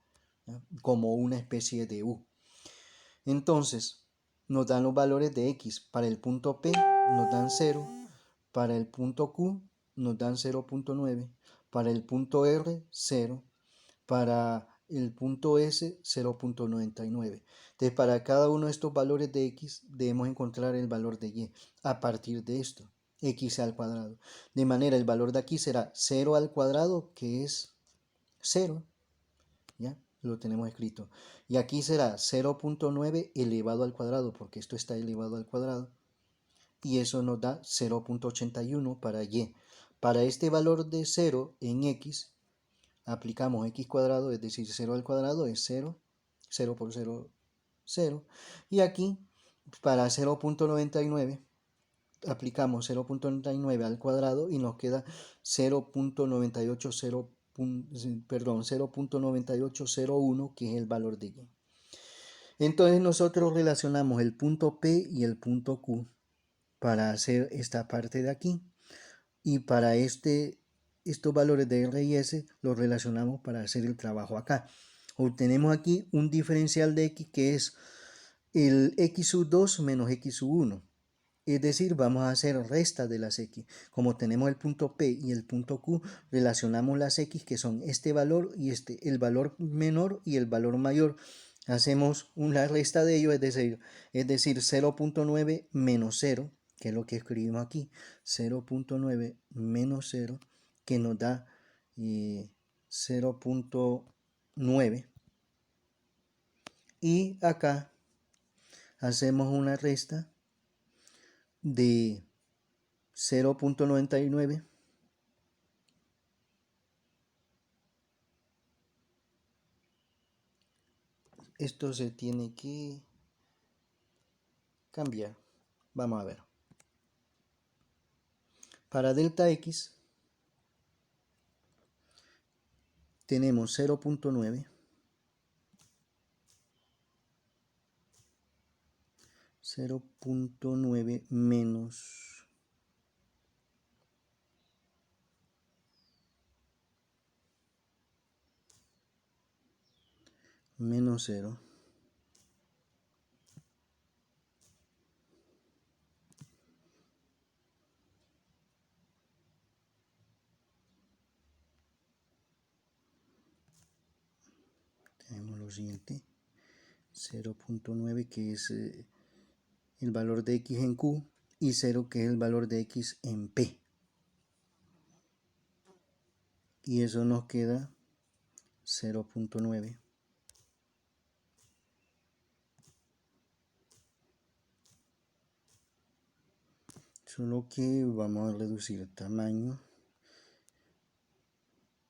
¿ya? Como una especie de U. Entonces, nos dan los valores de x. Para el punto P nos dan 0, para el punto Q nos dan 0.9, para el punto R 0, para el punto S 0.99. Entonces para cada uno de estos valores de x debemos encontrar el valor de y a partir de esto, x al cuadrado. De manera el valor de aquí será 0 al cuadrado, que es 0, ¿ya? Lo tenemos escrito. Y aquí será 0.9 elevado al cuadrado, porque esto está elevado al cuadrado. Y eso nos da 0.81 para y. Para este valor de 0 en x, aplicamos x cuadrado, es decir, 0 al cuadrado es 0, 0 por 0, 0. Y aquí, para 0.99, aplicamos 0.99 al cuadrado y nos queda 0.9801, que es el valor de y. Entonces nosotros relacionamos el punto P y el punto Q para hacer esta parte de aquí. Y para estos valores de R y S los relacionamos para hacer el trabajo acá. Obtenemos aquí un diferencial de x que es el x sub 2 menos x sub 1. Es decir, vamos a hacer resta de las x. Como tenemos el punto P y el punto Q, relacionamos las x que son este valor y el valor menor y el valor mayor. Hacemos una resta de ello, es decir 0.9 menos 0, que es lo que escribimos aquí, 0.9 menos 0, que nos da 0.9. Y acá hacemos una resta de 0.99 esto se tiene que cambiar. Vamos a ver. Para delta x tenemos 0.9 menos 0. Tenemos lo siguiente, 0.9 que es el valor de x en q y 0 que es el valor de x en p. Y eso nos queda 0.9. Solo que vamos a reducir el tamaño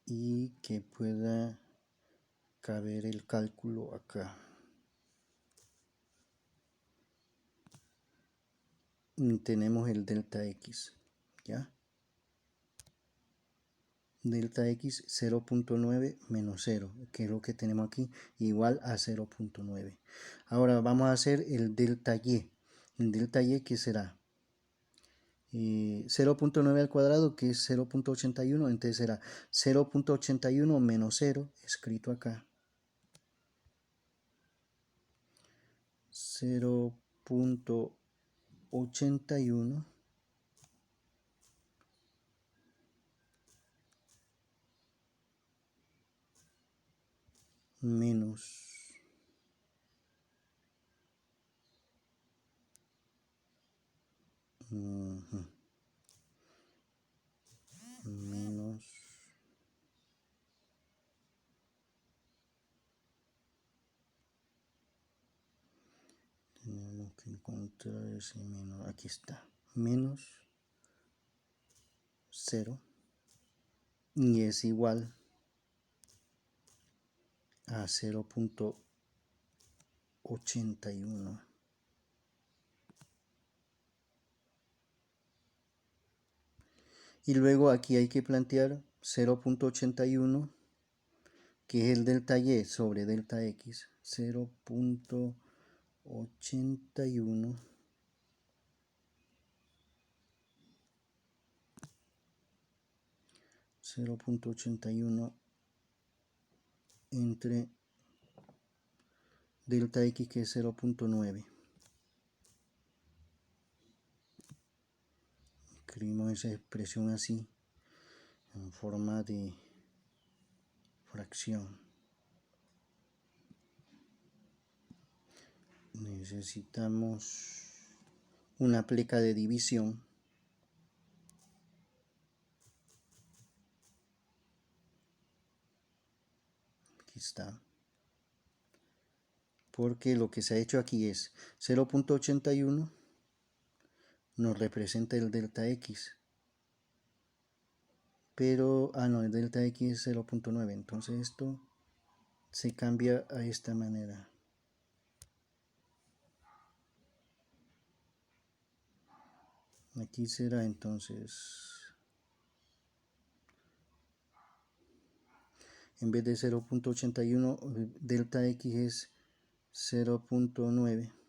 y que pueda caber el cálculo acá. Y tenemos el delta x, ¿ya? Delta x 0.9 menos 0, que es lo que tenemos aquí, igual a 0.9. Ahora vamos a hacer el delta y. El delta y, ¿qué será? 0.9 al cuadrado, que es 0.81, entonces será 0.81 menos 0, escrito acá. 0.81 menos menos tenemos que encontrar ese menos, aquí está, menos 0 y es igual a 0.81. Y luego aquí hay que plantear 0.81, que es el delta y sobre delta x. 0.81 0.81 entre delta x, que es 0.9. Escribimos esa expresión así, en forma de fracción. Necesitamos una pleca de división. Aquí está. Porque lo que se ha hecho aquí es 0.81 nos representa el delta x. Pero, no, el delta x es 0.9. Entonces esto se cambia a esta manera. Aquí será entonces, en vez de 0.81, delta x es 0.9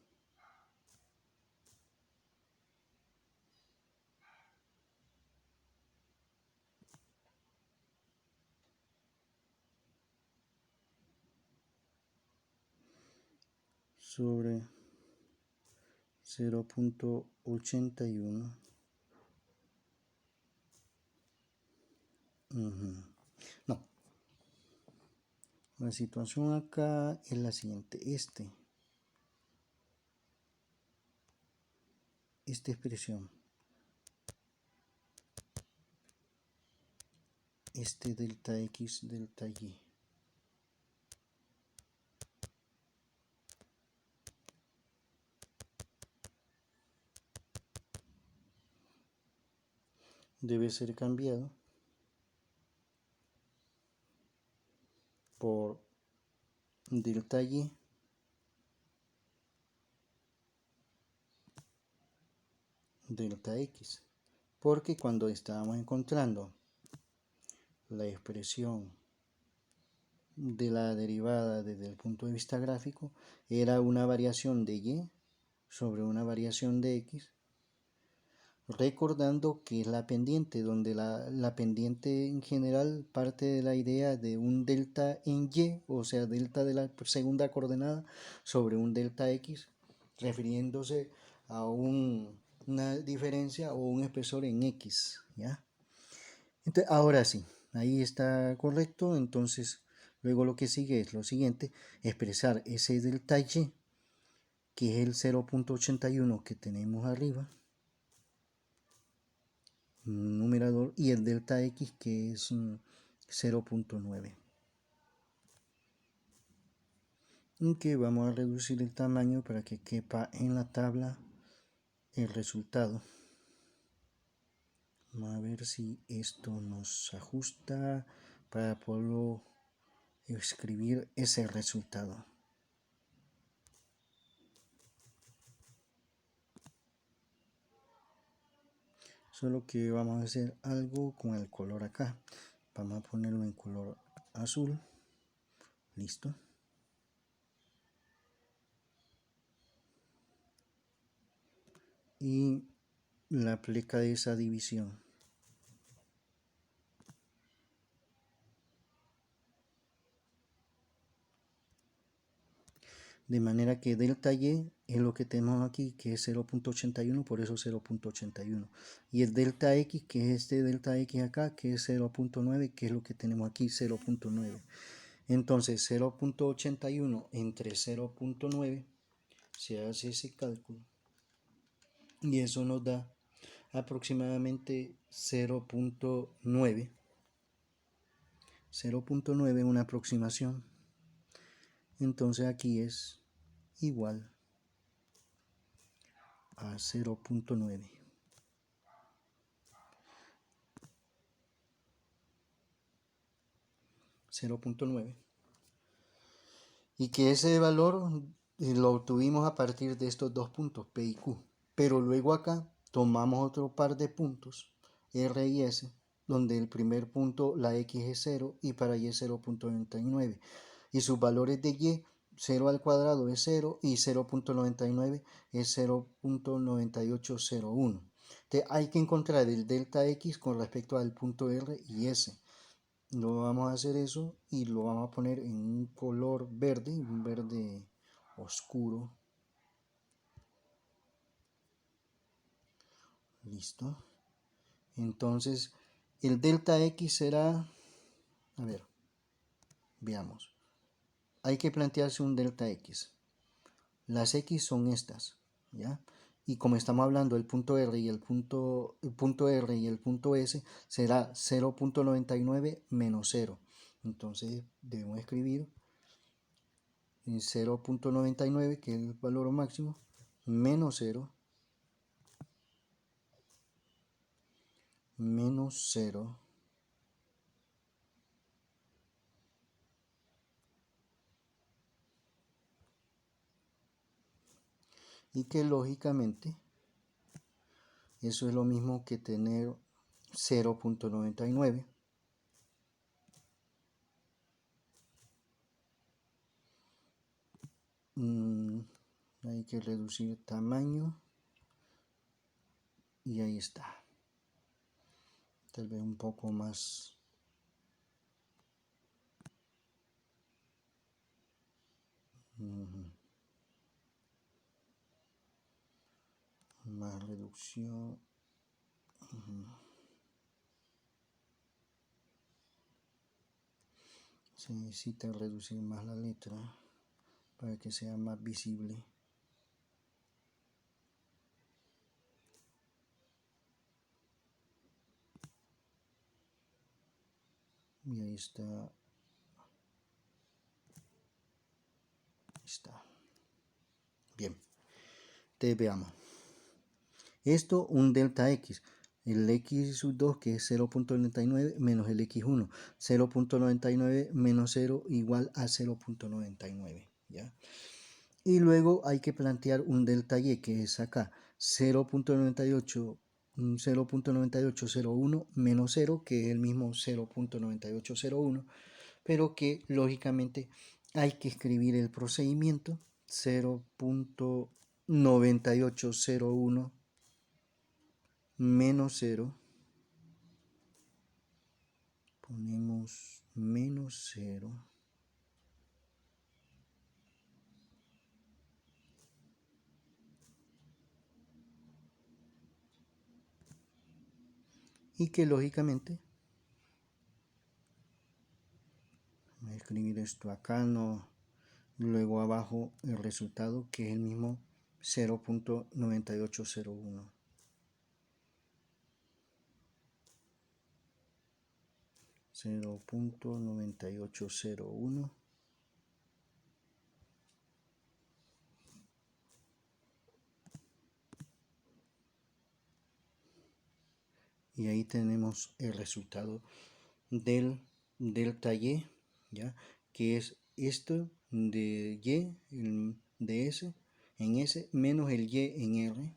sobre 0.81. No, la situación acá es la siguiente. esta expresión, este delta x, delta y, debe ser cambiado por delta y delta x, porque cuando estábamos encontrando la expresión de la derivada desde el punto de vista gráfico, era una variación de y sobre una variación de x, recordando que es la pendiente, donde la pendiente en general parte de la idea de un delta en y, o sea, delta de la segunda coordenada sobre un delta x, refiriéndose a una diferencia o un espesor en x, ¿ya? Entonces, ahora sí, ahí está correcto. Entonces, luego lo que sigue es lo siguiente: expresar ese delta y, que es el 0.81 que tenemos arriba, numerador, y el delta x, que es 0.9. Y que vamos a reducir el tamaño para que quepa en la tabla el resultado. Vamos a ver si esto nos ajusta para poderlo escribir ese resultado. Solo que vamos a hacer algo con el color acá. Vamos a ponerlo en color azul. Listo. Y la pleca de esa división. De manera que delta y es lo que tenemos aquí, que es 0.81, por eso 0.81. Y el delta x, que es este delta x acá, que es 0.9, que es lo que tenemos aquí, 0.9. Entonces 0.81 entre 0.9, se hace ese cálculo. Y eso nos da aproximadamente 0.9. 0.9, una aproximación. Entonces aquí es igual a 0.9. Y que ese valor lo obtuvimos a partir de estos dos puntos, P y Q. Pero luego acá tomamos otro par de puntos, R y S, donde el primer punto, la X es 0 y para Y es 0.99. Y sus valores de Y, 0 al cuadrado es 0 y 0.99 es 0.9801. Entonces hay que encontrar el delta X con respecto al punto R y S. No vamos a hacer eso y lo vamos a poner en un color verde, un verde oscuro. Listo. Entonces el delta X será, a ver, veamos. Hay que plantearse un delta X. Las X son estas, ¿ya? Y como estamos hablando del punto R y el punto R y el punto S, será 0.99 menos 0. Entonces debemos escribir 0.99, que es el valor máximo, menos 0, menos 0, y que lógicamente eso es lo mismo que tener 0.99. Hay que reducir tamaño y ahí está. Tal vez un poco más. Más reducción. Se necesita reducir más la letra para que sea más visible. y ahí está. Está. Bien. Entonces veamos. Esto un delta x. El x sub 2 que es 0.99 menos el x1. 0.99 menos 0 igual a 0.99. ¿Ya? Y luego hay que plantear un delta y que es acá 0.9801 menos 0, que es el mismo 0.9801, pero que lógicamente hay que escribir el procedimiento 0.9801 menos 0, ponemos menos 0, y que lógicamente, voy a escribir esto acá, no, luego abajo el resultado que es el mismo 0.9801. 0.9801 y ahí tenemos el resultado del delta y, ¿ya? Que es esto de y de s en s menos el y en r,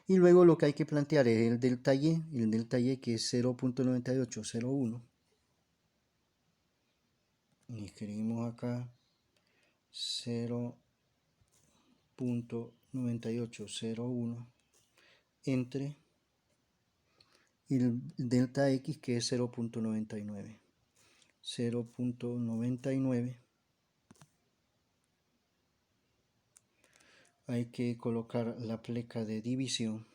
y luego lo que hay que plantear es el delta y que es 0.9801 y escribimos acá 0.9801 entre el delta x que es 0.99. 0.99, hay que colocar la pleca de división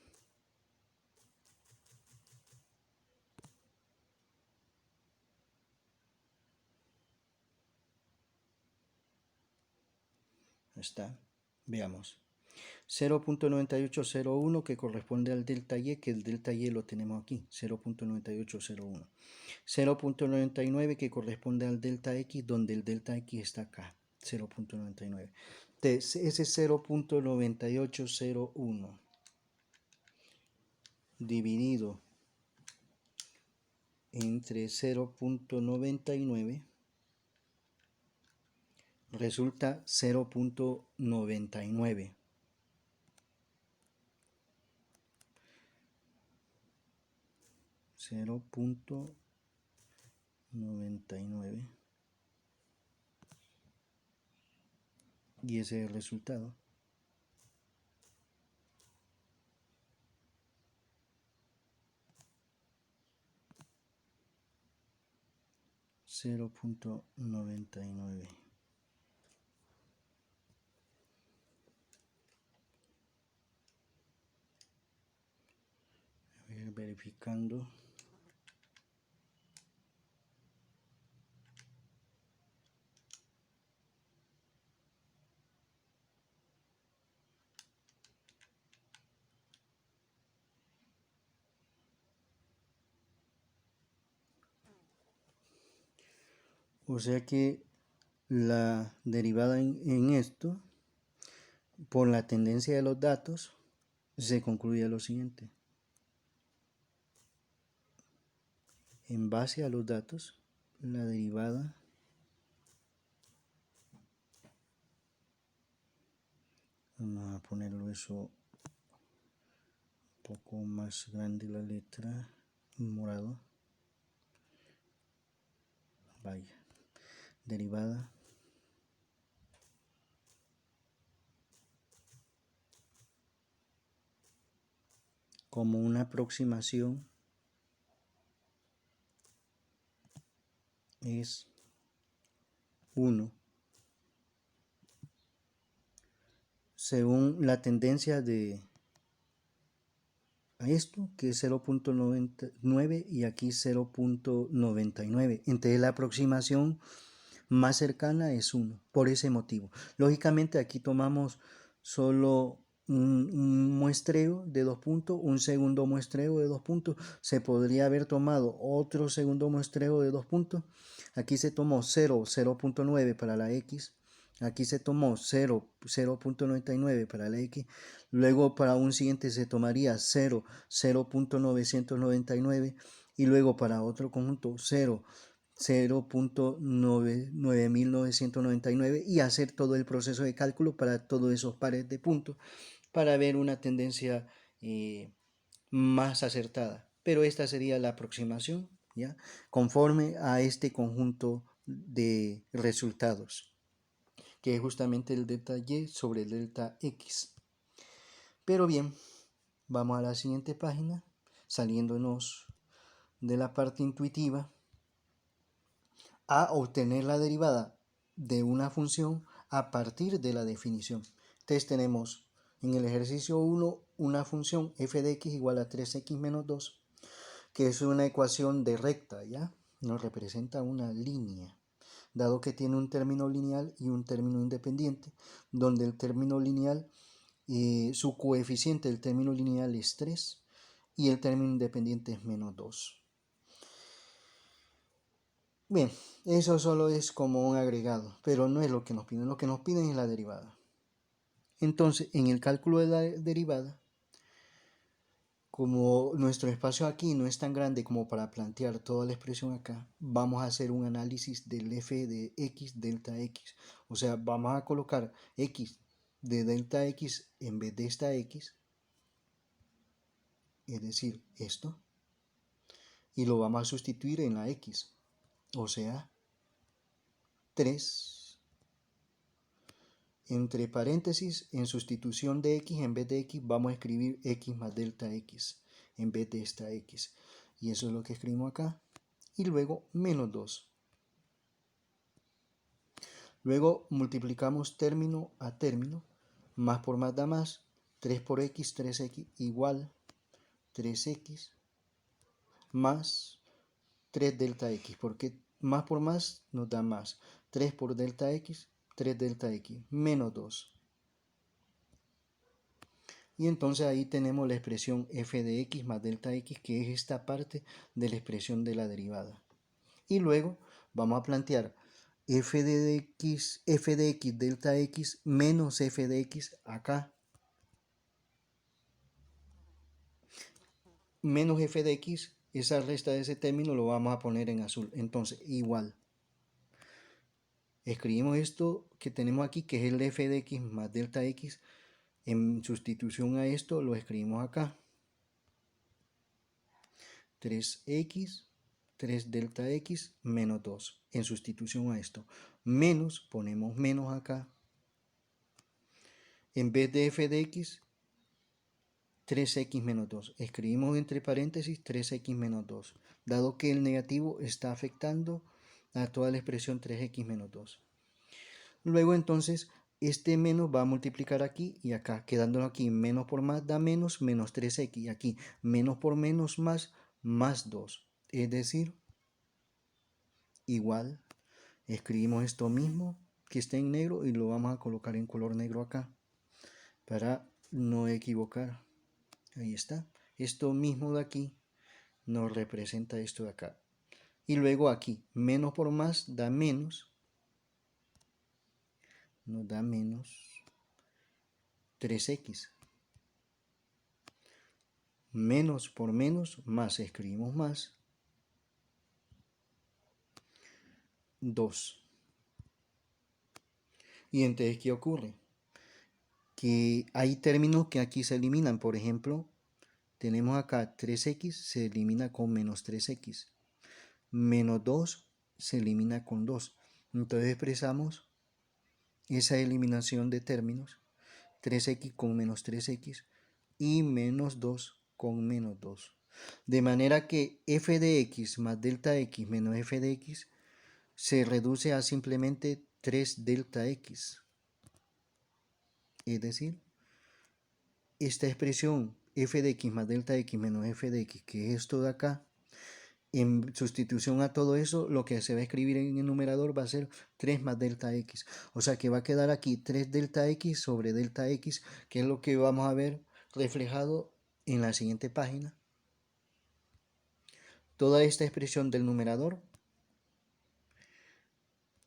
está, veamos 0.9801 que corresponde al delta y, que el delta y lo tenemos aquí 0.9801, 0.99 que corresponde al delta x, donde el delta x está acá 0.99. Entonces ese 0.9801 dividido entre 0.99 resulta 0.99. Y ese es el resultado. $0.99. Voy a ir verificando. O sea que la derivada en esto, por la tendencia de los datos, se concluye lo siguiente. En base a los datos, la derivada vamos a ponerlo eso un poco más grande la letra en morado. Vaya, derivada como una aproximación es 1 según la tendencia de a esto, que es 0.99 y aquí 0.99. Entonces la aproximación más cercana es 1, por ese motivo. Lógicamente aquí tomamos solo un muestreo de 2 puntos, un segundo muestreo de 2 puntos, se podría haber tomado otro segundo muestreo de 2 puntos, aquí se tomó 0, 0.9 para la X, aquí se tomó 0, 0.99 para la X, luego para un siguiente se tomaría 0, 0.999 y luego para otro conjunto 0, 0.9999 y hacer todo el proceso de cálculo para todos esos pares de puntos para ver una tendencia más acertada. Pero esta sería la aproximación, ¿ya? Conforme a este conjunto de resultados, que es justamente el delta Y sobre el delta X. Pero bien, vamos a la siguiente página, saliéndonos de la parte intuitiva, a obtener la derivada de una función a partir de la definición. Entonces tenemos en el ejercicio 1 una función f de x igual a 3x menos 2, que es una ecuación de recta, ¿ya? Nos representa una línea, dado que tiene un término lineal y un término independiente, donde el término lineal, su coeficiente del término lineal es 3 y el término independiente es menos 2. Bien, eso solo es como un agregado, pero no es lo que nos piden. Lo que nos piden es la derivada. Entonces, en el cálculo de la derivada, como nuestro espacio aquí no es tan grande como para plantear toda la expresión acá, vamos a hacer un análisis del f de x delta x. O sea, vamos a colocar x de delta x en vez de esta x, es decir, esto, y lo vamos a sustituir en la x. O sea, 3 entre paréntesis, en sustitución de x, en vez de x, vamos a escribir x más delta x en vez de esta x. Y eso es lo que escribimos acá. Y luego menos 2. Luego multiplicamos término a término. Más por más da más. 3 por x, 3x igual 3x más 3 delta x. Porque más por más nos da más. 3 por delta x, 3 delta x menos 2. Y entonces ahí tenemos la expresión f de x más delta x, que es esta parte de la expresión de la derivada. Y luego vamos a plantear f de x delta x menos f de x acá. Menos f de x, esa resta de ese término lo vamos a poner en azul. Entonces, igual. Escribimos esto que tenemos aquí, que es el f de x más delta x. En sustitución a esto lo escribimos acá. 3x, 3 delta x menos 2. En sustitución a esto. Menos, ponemos menos acá. En vez de f de x, 3x menos 2. Escribimos entre paréntesis 3x menos 2, dado que el negativo está afectando a toda la expresión 3x menos 2. Luego entonces este menos va a multiplicar aquí y acá, quedándolo aquí menos por más da menos, menos 3x, y aquí menos por menos más, más 2. Es decir, igual, escribimos esto mismo que está en negro y lo vamos a colocar en color negro acá, para no equivocar. Ahí está. Esto mismo de aquí nos representa esto de acá. Y luego aquí, menos por más da menos. Nos da menos 3x. Menos por menos, más, escribimos más. 2. Y entonces, ¿qué ocurre? Que hay términos que aquí se eliminan. Por ejemplo, tenemos acá 3x, se elimina con menos 3x. Menos 2 se elimina con 2. Entonces expresamos esa eliminación de términos, 3x con menos 3x y menos 2 con menos 2. De manera que f de x más delta x menos f de x se reduce a simplemente 3 delta x. Es decir, esta expresión f de x más delta x menos f de x, que es esto de acá, En sustitución a todo eso, lo que se va a escribir en el numerador va a ser 3 más delta x. O sea que va a quedar aquí 3 delta x sobre delta x, que es lo que vamos a ver reflejado en la siguiente página. Toda esta expresión del numerador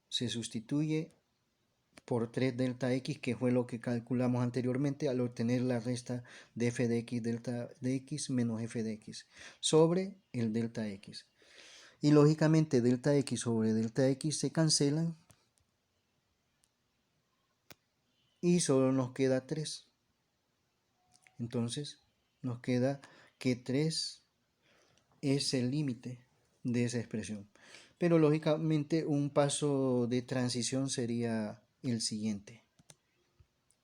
se sustituye por 3 delta x, que fue lo que calculamos anteriormente al obtener la resta de f de x delta de x menos f de x sobre el delta x. Y lógicamente delta x sobre delta x se cancelan y solo nos queda 3. Entonces nos queda que 3 es el límite de esa expresión. Pero lógicamente un paso de transición sería el siguiente.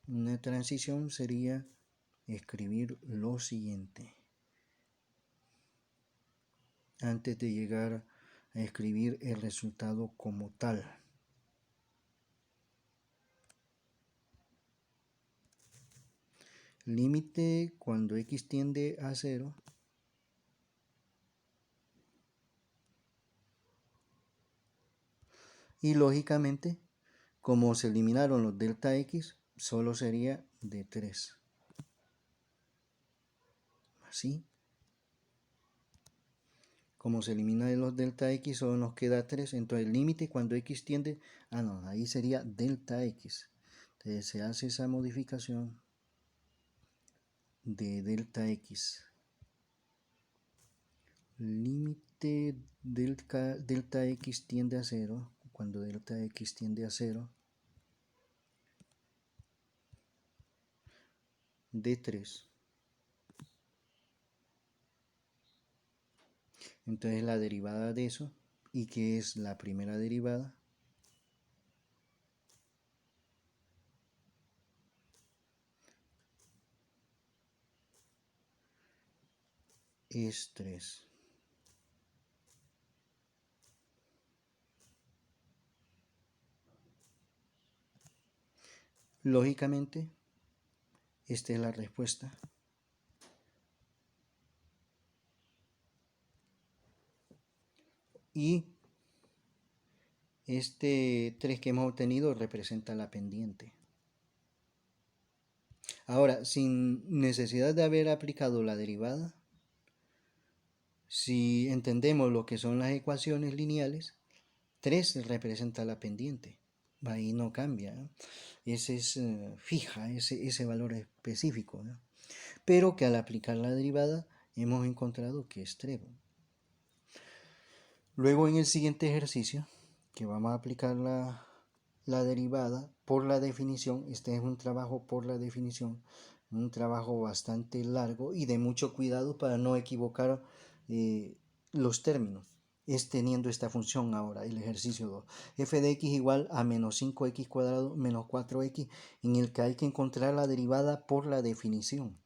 Una transición sería escribir lo siguiente antes de llegar a escribir el resultado como tal. Límite cuando x tiende a 0 y lógicamente como se eliminaron los delta x solo sería de 3. Así. Como se elimina de los delta x, solo nos queda 3. Entonces el límite cuando x tiende... no, ahí sería delta x. Entonces se hace esa modificación de delta x. Límite delta x tiende a 0. Cuando delta x tiende a 0. De 3. Entonces la derivada de eso, ¿y qué es la primera derivada? Es 3. Lógicamente, esta es la respuesta. Y este 3 que hemos obtenido representa la pendiente. Ahora, sin necesidad de haber aplicado la derivada, si entendemos lo que son las ecuaciones lineales, 3 representa la pendiente. Ahí no cambia, ¿no? Ese es fija, ese valor específico, ¿no? Pero que al aplicar la derivada hemos encontrado que es 3. Luego en el siguiente ejercicio, que vamos a aplicar la derivada por la definición, este es un trabajo por la definición, un trabajo bastante largo y de mucho cuidado para no equivocar los términos. Es teniendo esta función ahora, el ejercicio 2. F de x igual a menos 5x cuadrado menos 4x, en el que hay que encontrar la derivada por la definición.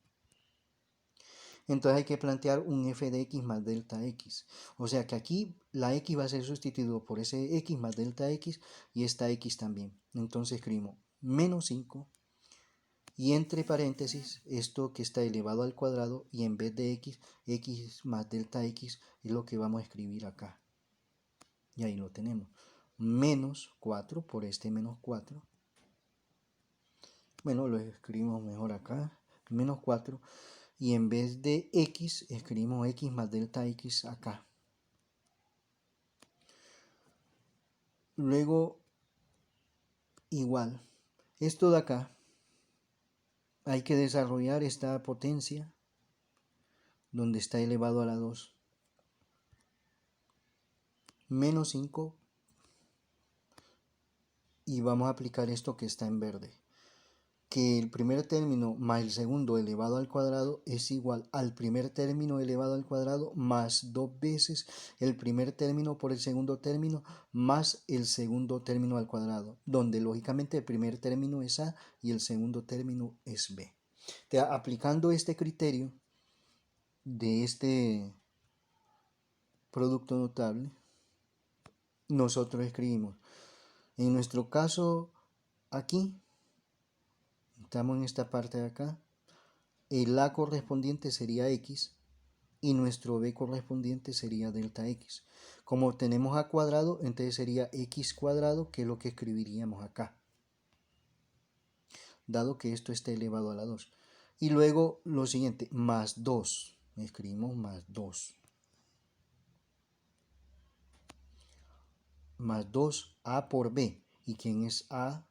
Entonces hay que plantear un f de x más delta x. O sea que aquí la x va a ser sustituido por ese x más delta x y esta x también. Entonces escribimos menos 5 y entre paréntesis esto que está elevado al cuadrado y en vez de x, x más delta x es lo que vamos a escribir acá. Y ahí lo tenemos. Menos 4 por este menos 4. Bueno, lo escribimos mejor acá. Menos 4. Y en vez de x, escribimos x más delta x acá. Luego, igual, esto de acá, hay que desarrollar esta potencia donde está elevado a la 2. Menos 5 y vamos a aplicar esto que está en verde. Que el primer término más el segundo elevado al cuadrado es igual al primer término elevado al cuadrado más 2 veces el primer término por el segundo término más el segundo término al cuadrado, donde lógicamente el primer término es A y el segundo término es B. Aplicando este criterio de este producto notable, nosotros escribimos, en nuestro caso aquí, estamos en esta parte de acá, el A correspondiente sería X, y nuestro b correspondiente sería delta x. Como tenemos a cuadrado, entonces sería x cuadrado, que es lo que escribiríamos acá, dado que esto está elevado a la 2. Y luego lo siguiente, más 2. Escribimos más 2. Más 2a por b. ¿Y quién es a?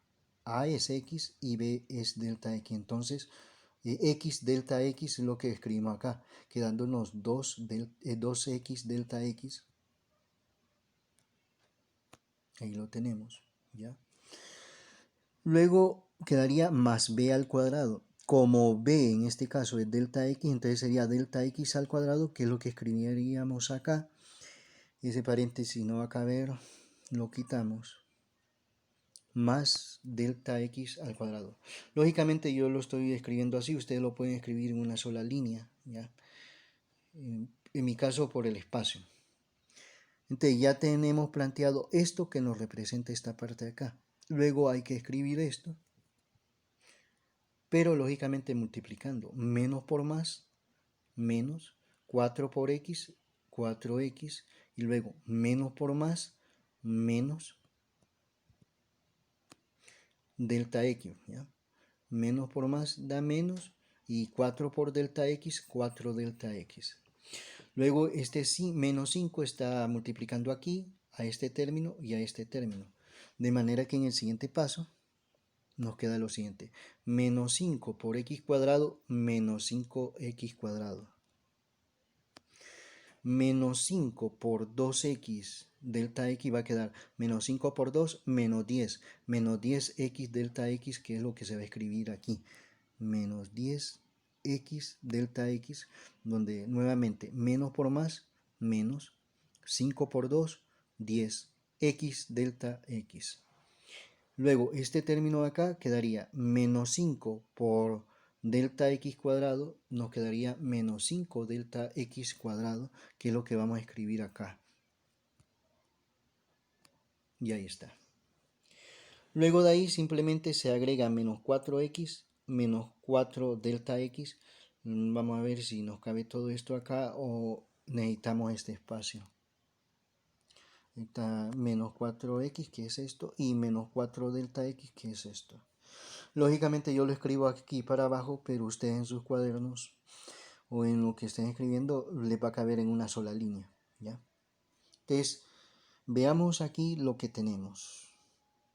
A es x y b es delta x. Entonces, x delta x es lo que escribimos acá, quedándonos 2x delta x. Ahí lo tenemos, ¿ya? Luego quedaría más b al cuadrado. Como b en este caso es delta x, entonces sería delta x al cuadrado, que es lo que escribiríamos acá. Ese paréntesis no va a caber, lo quitamos. Más delta x al cuadrado. Lógicamente yo lo estoy escribiendo así, ustedes lo pueden escribir en una sola línea, ¿ya? En mi caso por el espacio. Entonces ya tenemos planteado esto que nos representa esta parte de acá. Luego hay que escribir esto, pero lógicamente multiplicando. Menos por más, menos 4 por x, 4x, y luego menos por más, menos delta x, ¿ya? Menos por más da menos, y 4 por delta x, 4 delta x. Luego este menos 5 está multiplicando aquí, a este término y a este término. De manera que en el siguiente paso nos queda lo siguiente. Menos 5 por x cuadrado, menos 5x cuadrado. Menos 5 por 2x delta x va a quedar menos 5 por 2, menos 10. Menos 10x delta x, que es lo que se va a escribir aquí. Menos 10x delta x, donde nuevamente menos por más, menos 5 por 2, 10, x delta x. Luego este término de acá quedaría menos 5 por delta x cuadrado, nos quedaría menos 5 delta x cuadrado, que es lo que vamos a escribir acá. Y ahí está. Luego de ahí simplemente se agrega menos 4x menos 4 delta x. Vamos a ver si nos cabe todo esto acá o necesitamos este espacio. Está menos 4x, que es esto, y menos 4 delta x, que es esto. Lógicamente yo lo escribo aquí para abajo, pero ustedes en sus cuadernos o en lo que estén escribiendo les va a caber en una sola línea, ¿ya? Entonces, veamos aquí lo que tenemos.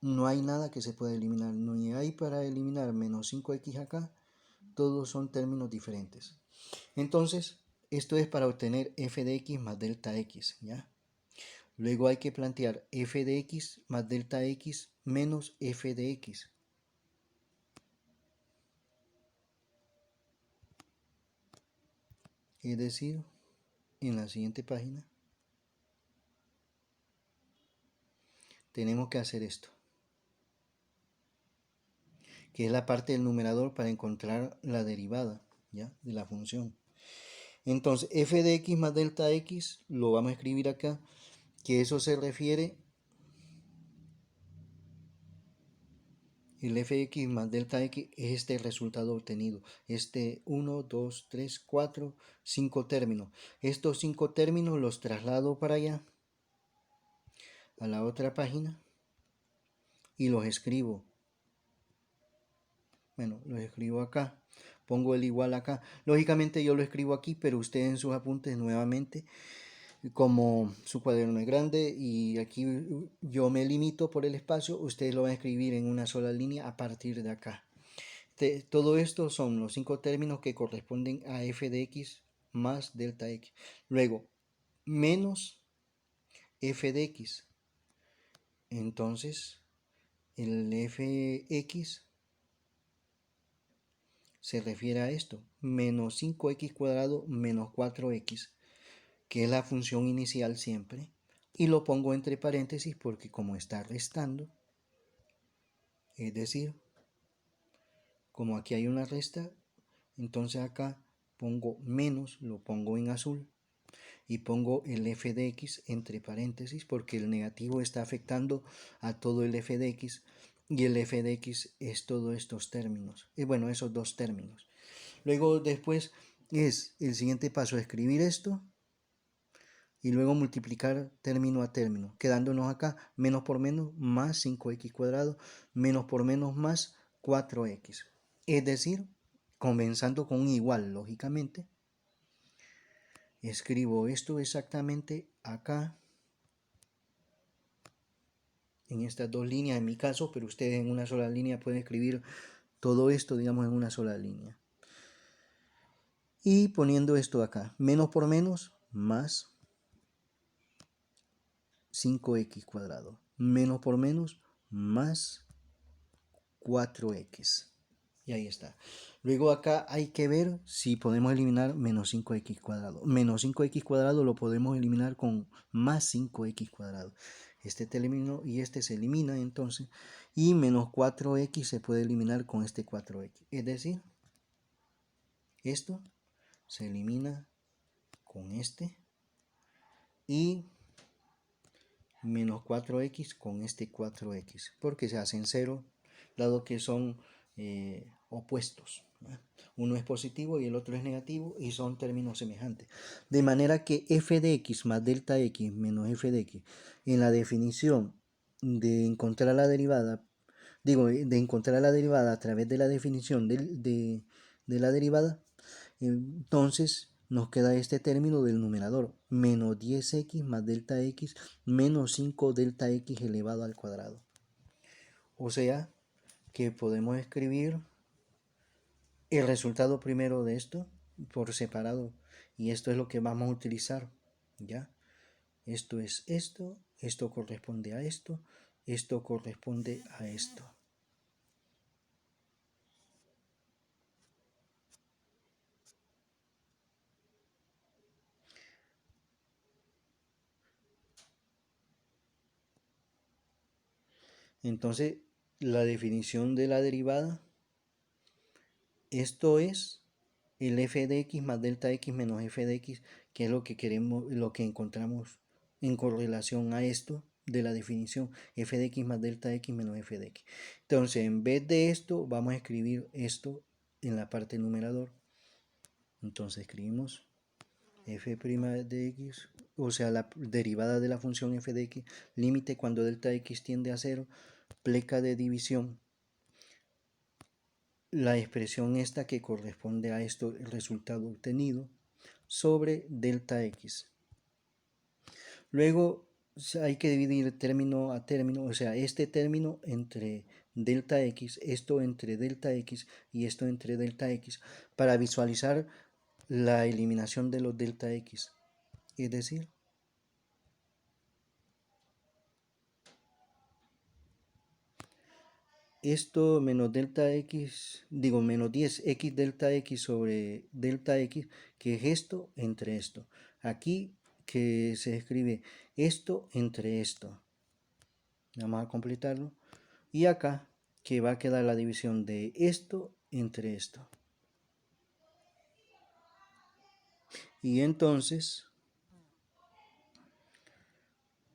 No hay nada que se pueda eliminar, no hay para eliminar menos 5x acá, todos son términos diferentes. Entonces, esto es para obtener f de x más delta x, ¿ya? Luego hay que plantear f de x más delta x menos f de x. Es decir, en la siguiente página tenemos que hacer esto, que es la parte del numerador para encontrar la derivada, ¿ya?, de la función. Entonces, f de x más delta x lo vamos a escribir acá, que eso se refiere, el f de x más delta x es este resultado obtenido, este 1, 2, 3, 4, 5 términos. Estos 5 términos los traslado para allá, a la otra página, y los escribo. Bueno, los escribo acá, pongo el igual acá. Lógicamente yo lo escribo aquí, pero ustedes en sus apuntes nuevamente, como su cuaderno es grande y aquí yo me limito por el espacio, ustedes lo van a escribir en una sola línea a partir de acá. Todo esto son los 5 términos que corresponden a f de x más delta x. Luego, menos f de x. Entonces, el fx se refiere a esto, menos 5x cuadrado menos 4x, que es la función inicial siempre, y lo pongo entre paréntesis porque como está restando, es decir, como aquí hay una resta, entonces acá pongo menos, lo pongo en azul, y pongo el f de x entre paréntesis porque el negativo está afectando a todo el f de x, y el f de x es todos estos términos, y bueno, esos dos términos. Luego después es el siguiente paso, escribir esto y luego multiplicar término a término, quedándonos acá menos por menos más 5x cuadrado, menos por menos más 4x. Es decir, comenzando con un igual, lógicamente, escribo esto exactamente acá, en estas dos líneas en mi caso, pero ustedes en una sola línea pueden escribir todo esto, digamos, en una sola línea. Y poniendo esto acá, menos por menos más 5x cuadrado, menos por menos más 4x. Y ahí está. Luego acá hay que ver si podemos eliminar menos 5x cuadrado. Menos 5x cuadrado lo podemos eliminar con más 5x cuadrado. Este término y este se elimina entonces. Y menos 4x se puede eliminar con este 4x. Es decir, esto se elimina con este. Y menos 4x con este 4x. Porque se hacen 0, dado que son opuestos. Uno es positivo y el otro es negativo y son términos semejantes. De manera que f de x más delta x menos f de x en la definición de encontrar la derivada, de encontrar la derivada a través de la definición de la derivada, entonces nos queda este término del numerador, menos 10x más delta x menos 5 delta x elevado al cuadrado. O sea que podemos escribir el resultado primero de esto por separado, y esto es lo que vamos a utilizar, ¿ya? Esto es esto corresponde a esto corresponde a esto. Entonces, la definición de la derivada, esto es el f de x más delta x menos f de x, que es lo que queremos, lo que encontramos en correlación a esto de la definición, f de x más delta x menos f de x. Entonces, en vez de esto, vamos a escribir esto en la parte numerador. Entonces escribimos f' de x, o sea, la derivada de la función f de x, límite cuando delta x tiende a 0, pleca de división, la expresión esta que corresponde a esto, el resultado obtenido, sobre delta x. Luego hay que dividir término a término, o sea, este término entre delta x, esto entre delta x y esto entre delta x, para visualizar la eliminación de los delta x. Es decir, esto menos delta x, digo menos 10x delta x sobre delta x, que es esto entre esto. Aquí que se escribe esto entre esto. Vamos a completarlo. Y acá que va a quedar la división de esto entre esto. Y entonces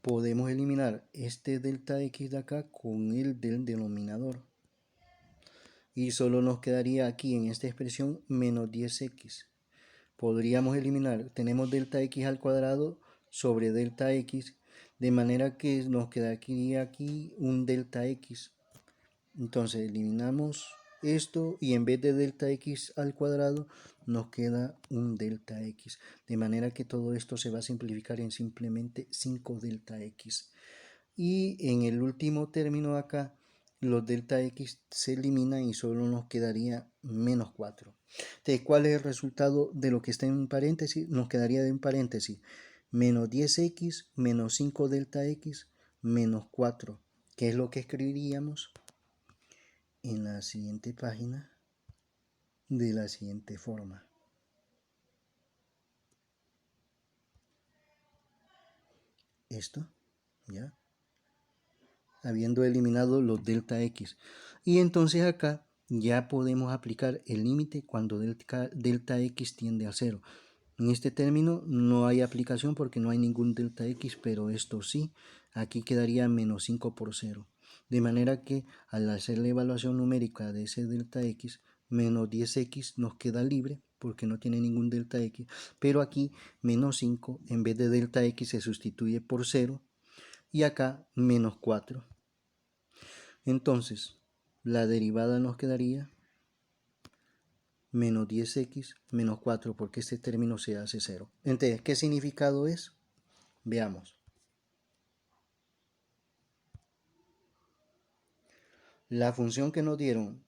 podemos eliminar este delta x de acá con el del denominador. Y solo nos quedaría aquí en esta expresión menos 10x. Podríamos eliminar, tenemos delta x al cuadrado sobre delta x, de manera que nos quedaría aquí un delta x. Entonces eliminamos esto y en vez de delta x al cuadrado nos queda un delta x. De manera que todo esto se va a simplificar en simplemente 5 delta x. Y en el último término acá, los delta x se eliminan y solo nos quedaría menos 4. Entonces, ¿cuál es el resultado de lo que está en paréntesis? Nos quedaría en paréntesis menos 10x menos 5 delta x menos 4, que es lo que escribiríamos en la siguiente página de la siguiente forma. Esto, ¿ya? Habiendo eliminado los delta x. Y entonces acá ya podemos aplicar el límite cuando delta x tiende a 0. En este término no hay aplicación porque no hay ningún delta x, pero esto sí, aquí quedaría menos 5 por 0. De manera que al hacer la evaluación numérica de ese delta x, menos 10x nos queda libre porque no tiene ningún delta x, pero aquí menos 5 en vez de delta x se sustituye por 0 y acá menos 4. Entonces la derivada nos quedaría menos 10x menos 4 porque este término se hace 0. Entonces, ¿qué significado es? Veamos. La función que nos dieron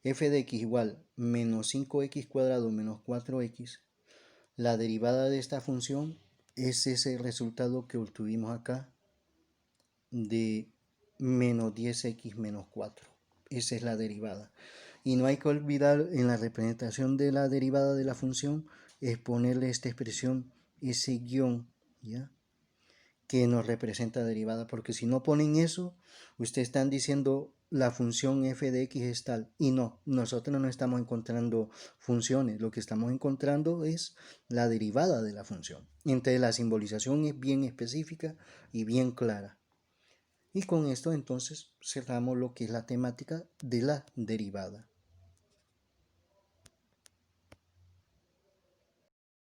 f de x igual menos 5x cuadrado menos 4x, la derivada de esta función es ese resultado que obtuvimos acá de menos 10x menos 4. Esa es la derivada. Y no hay que olvidar en la representación de la derivada de la función es ponerle esta expresión, ese guión, ¿ya? Que nos representa derivada, porque si no ponen eso, ustedes están diciendo la función f de x es tal, y no, nosotros no estamos encontrando funciones, lo que estamos encontrando es la derivada de la función. Entonces la simbolización es bien específica y bien clara. Y con esto entonces cerramos lo que es la temática de la derivada.